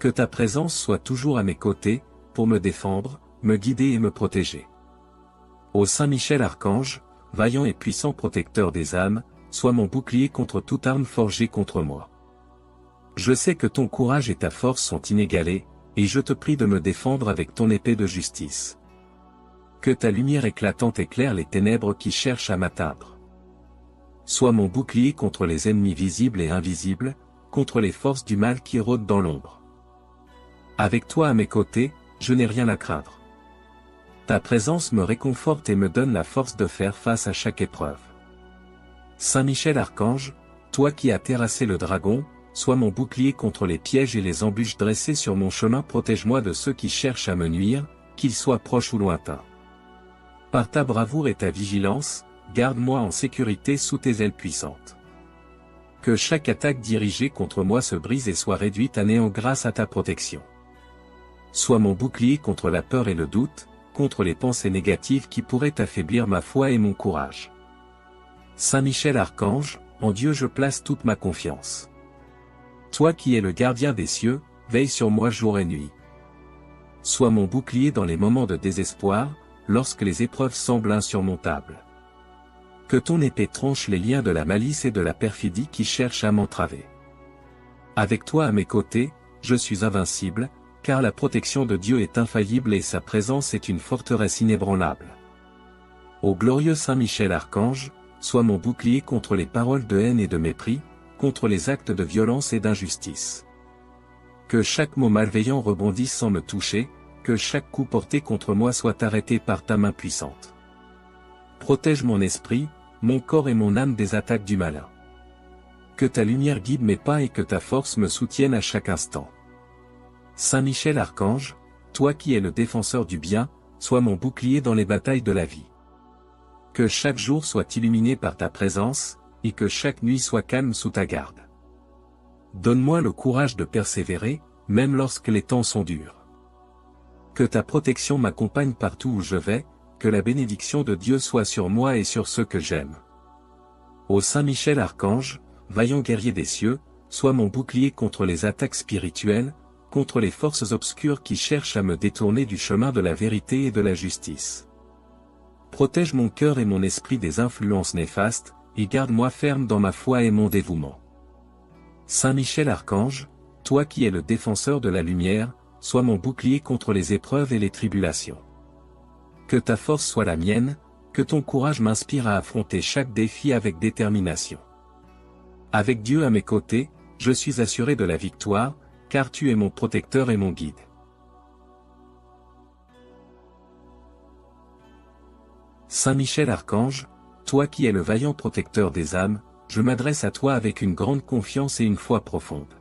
[SPEAKER 1] Que ta présence soit toujours à mes côtés, pour me défendre, me guider et me protéger. Ô Saint Michel Archange, vaillant et puissant protecteur des âmes, sois mon bouclier contre toute arme forgée contre moi. Je sais que ton courage et ta force sont inégalés, et je te prie de me défendre avec ton épée de justice. Que ta lumière éclatante éclaire les ténèbres qui cherchent à m'atteindre. Sois mon bouclier contre les ennemis visibles et invisibles, contre les forces du mal qui rôdent dans l'ombre. Avec toi à mes côtés, je n'ai rien à craindre. Ta présence me réconforte et me donne la force de faire face à chaque épreuve. Saint Michel Archange, toi qui as terrassé le dragon, sois mon bouclier contre les pièges et les embûches dressées sur mon chemin, protège-moi de ceux qui cherchent à me nuire, qu'ils soient proches ou lointains. Par ta bravoure et ta vigilance, garde-moi en sécurité sous tes ailes puissantes. Que chaque attaque dirigée contre moi se brise et soit réduite à néant grâce à ta protection. Sois mon bouclier contre la peur et le doute, contre les pensées négatives qui pourraient affaiblir ma foi et mon courage. Saint Michel Archange, en Dieu je place toute ma confiance. Toi qui es le gardien des cieux, veille sur moi jour et nuit. Sois mon bouclier dans les moments de désespoir, lorsque les épreuves semblent insurmontables. Que ton épée tranche les liens de la malice et de la perfidie qui cherchent à m'entraver. Avec toi à mes côtés, je suis invincible, car la protection de Dieu est infaillible et sa présence est une forteresse inébranlable. Ô glorieux Saint Michel Archange, sois mon bouclier contre les paroles de haine et de mépris, contre les actes de violence et d'injustice. Que chaque mot malveillant rebondisse sans me toucher, que chaque coup porté contre moi soit arrêté par ta main puissante. Protège mon esprit, mon corps et mon âme des attaques du malin. Que ta lumière guide mes pas et que ta force me soutienne à chaque instant. Saint Michel Archange, toi qui es le défenseur du bien, sois mon bouclier dans les batailles de la vie. Que chaque jour soit illuminé par ta présence, et que chaque nuit soit calme sous ta garde. Donne-moi le courage de persévérer, même lorsque les temps sont durs. Que ta protection m'accompagne partout où je vais, que la bénédiction de Dieu soit sur moi et sur ceux que j'aime. Ô Saint Michel Archange, vaillant guerrier des cieux, sois mon bouclier contre les attaques spirituelles, contre les forces obscures qui cherchent à me détourner du chemin de la vérité et de la justice. Protège mon cœur et mon esprit des influences néfastes, et garde-moi ferme dans ma foi et mon dévouement. Saint Michel Archange, toi qui es le défenseur de la lumière, sois mon bouclier contre les épreuves et les tribulations. Que ta force soit la mienne, que ton courage m'inspire à affronter chaque défi avec détermination. Avec Dieu à mes côtés, je suis assuré de la victoire, car tu es mon protecteur et mon guide. Saint Michel Archange, toi qui es le vaillant protecteur des âmes, je m'adresse à toi avec une grande confiance et une foi profonde.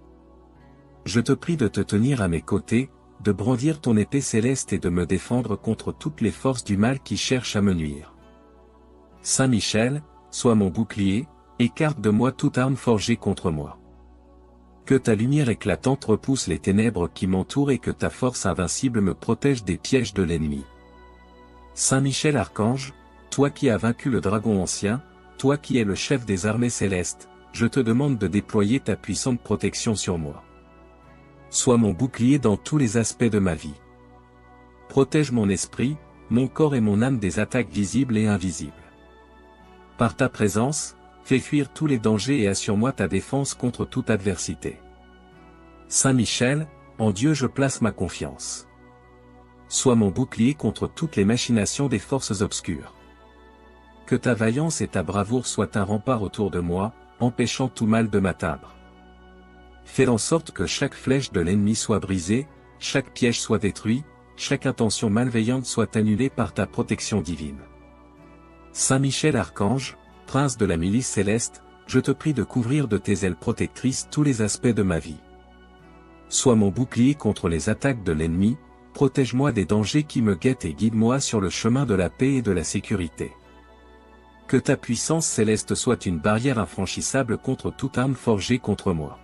[SPEAKER 1] Je te prie de te tenir à mes côtés, de brandir ton épée céleste et de me défendre contre toutes les forces du mal qui cherchent à me nuire. Saint Michel, sois mon bouclier, écarte de moi toute arme forgée contre moi. Que ta lumière éclatante repousse les ténèbres qui m'entourent et que ta force invincible me protège des pièges de l'ennemi. Saint Michel Archange, toi qui as vaincu le dragon ancien, toi qui es le chef des armées célestes, je te demande de déployer ta puissante protection sur moi. Sois mon bouclier dans tous les aspects de ma vie. Protège mon esprit, mon corps et mon âme des attaques visibles et invisibles. Par ta présence, fais fuir tous les dangers et assure-moi ta défense contre toute adversité. Saint Michel, en Dieu je place ma confiance. Sois mon bouclier contre toutes les machinations des forces obscures. Que ta vaillance et ta bravoure soient un rempart autour de moi, empêchant tout mal de m'atteindre. Fais en sorte que chaque flèche de l'ennemi soit brisée, chaque piège soit détruit, chaque intention malveillante soit annulée par ta protection divine. Saint Michel Archange, prince de la milice céleste, je te prie de couvrir de tes ailes protectrices tous les aspects de ma vie. Sois mon bouclier contre les attaques de l'ennemi, protège-moi des dangers qui me guettent et guide-moi sur le chemin de la paix et de la sécurité. Que ta puissance céleste soit une barrière infranchissable contre toute arme forgée contre moi.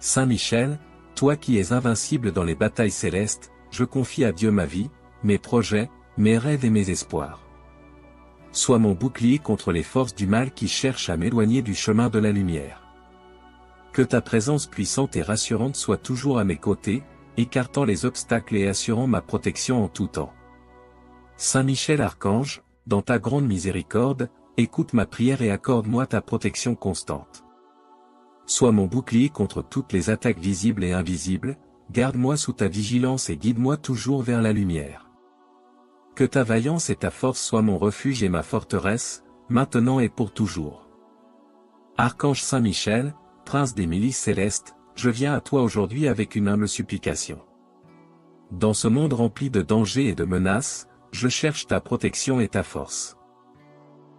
[SPEAKER 1] Saint Michel, toi qui es invincible dans les batailles célestes, je confie à Dieu ma vie, mes projets, mes rêves et mes espoirs. Sois mon bouclier contre les forces du mal qui cherchent à m'éloigner du chemin de la lumière. Que ta présence puissante et rassurante soit toujours à mes côtés, écartant les obstacles et assurant ma protection en tout temps. Saint Michel Archange, dans ta grande miséricorde, écoute ma prière et accorde-moi ta protection constante. Sois mon bouclier contre toutes les attaques visibles et invisibles, garde-moi sous ta vigilance et guide-moi toujours vers la lumière. Que ta vaillance et ta force soient mon refuge et ma forteresse, maintenant et pour toujours. Archange Saint Michel, Prince des milices célestes, je viens à toi aujourd'hui avec une humble supplication. Dans ce monde rempli de dangers et de menaces, je cherche ta protection et ta force.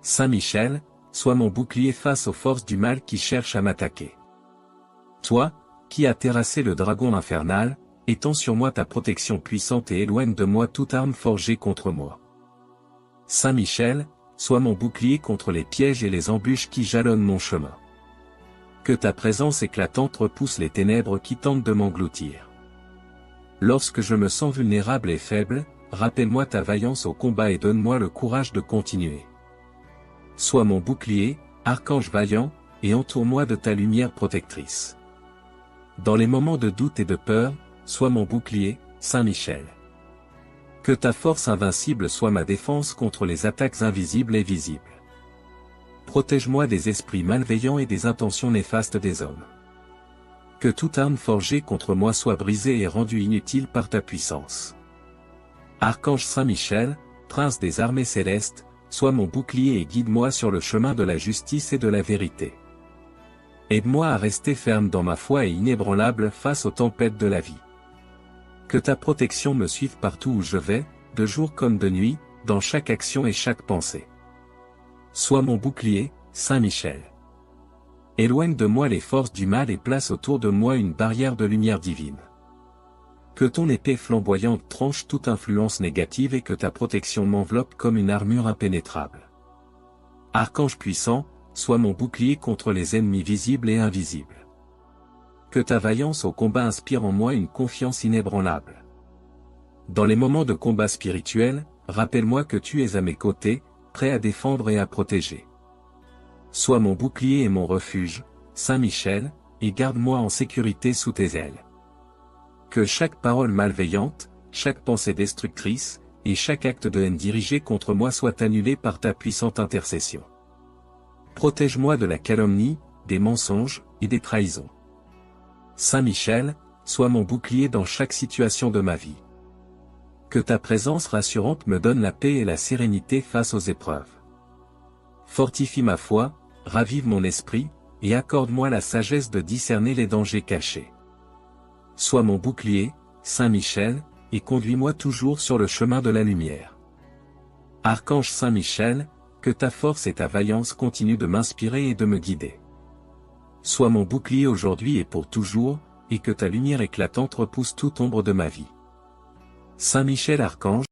[SPEAKER 1] Saint Michel, sois mon bouclier face aux forces du mal qui cherchent à m'attaquer. Toi, qui as terrassé le dragon infernal, étends sur moi ta protection puissante et éloigne de moi toute arme forgée contre moi. Saint Michel, sois mon bouclier contre les pièges et les embûches qui jalonnent mon chemin. Que ta présence éclatante repousse les ténèbres qui tentent de m'engloutir. Lorsque je me sens vulnérable et faible, rappelle-moi ta vaillance au combat et donne-moi le courage de continuer. Sois mon bouclier, archange vaillant, et entoure-moi de ta lumière protectrice. Dans les moments de doute et de peur, sois mon bouclier, Saint Michel. Que ta force invincible soit ma défense contre les attaques invisibles et visibles. Protège-moi des esprits malveillants et des intentions néfastes des hommes. Que toute arme forgée contre moi soit brisée et rendue inutile par ta puissance. Archange Saint Michel, Prince des armées célestes, sois mon bouclier et guide-moi sur le chemin de la justice et de la vérité. Aide-moi à rester ferme dans ma foi et inébranlable face aux tempêtes de la vie. Que ta protection me suive partout où je vais, de jour comme de nuit, dans chaque action et chaque pensée. Sois mon bouclier, Saint Michel. Éloigne de moi les forces du mal et place autour de moi une barrière de lumière divine. Que ton épée flamboyante tranche toute influence négative et que ta protection m'enveloppe comme une armure impénétrable. Archange puissant, sois mon bouclier contre les ennemis visibles et invisibles. Que ta vaillance au combat inspire en moi une confiance inébranlable. Dans les moments de combat spirituel, rappelle-moi que tu es à mes côtés, prêt à défendre et à protéger. Sois mon bouclier et mon refuge, Saint Michel, et garde-moi en sécurité sous tes ailes. Que chaque parole malveillante, chaque pensée destructrice, et chaque acte de haine dirigé contre moi soit annulé par ta puissante intercession. Protège-moi de la calomnie, des mensonges, et des trahisons. Saint Michel, sois mon bouclier dans chaque situation de ma vie. Que ta présence rassurante me donne la paix et la sérénité face aux épreuves. Fortifie ma foi, ravive mon esprit, et accorde-moi la sagesse de discerner les dangers cachés. Sois mon bouclier, Saint Michel, et conduis-moi toujours sur le chemin de la lumière. Archange Saint Michel, que ta force et ta vaillance continuent de m'inspirer et de me guider. Sois mon bouclier aujourd'hui et pour toujours, et que ta lumière éclatante repousse toute ombre de ma vie. Saint Michel Archange,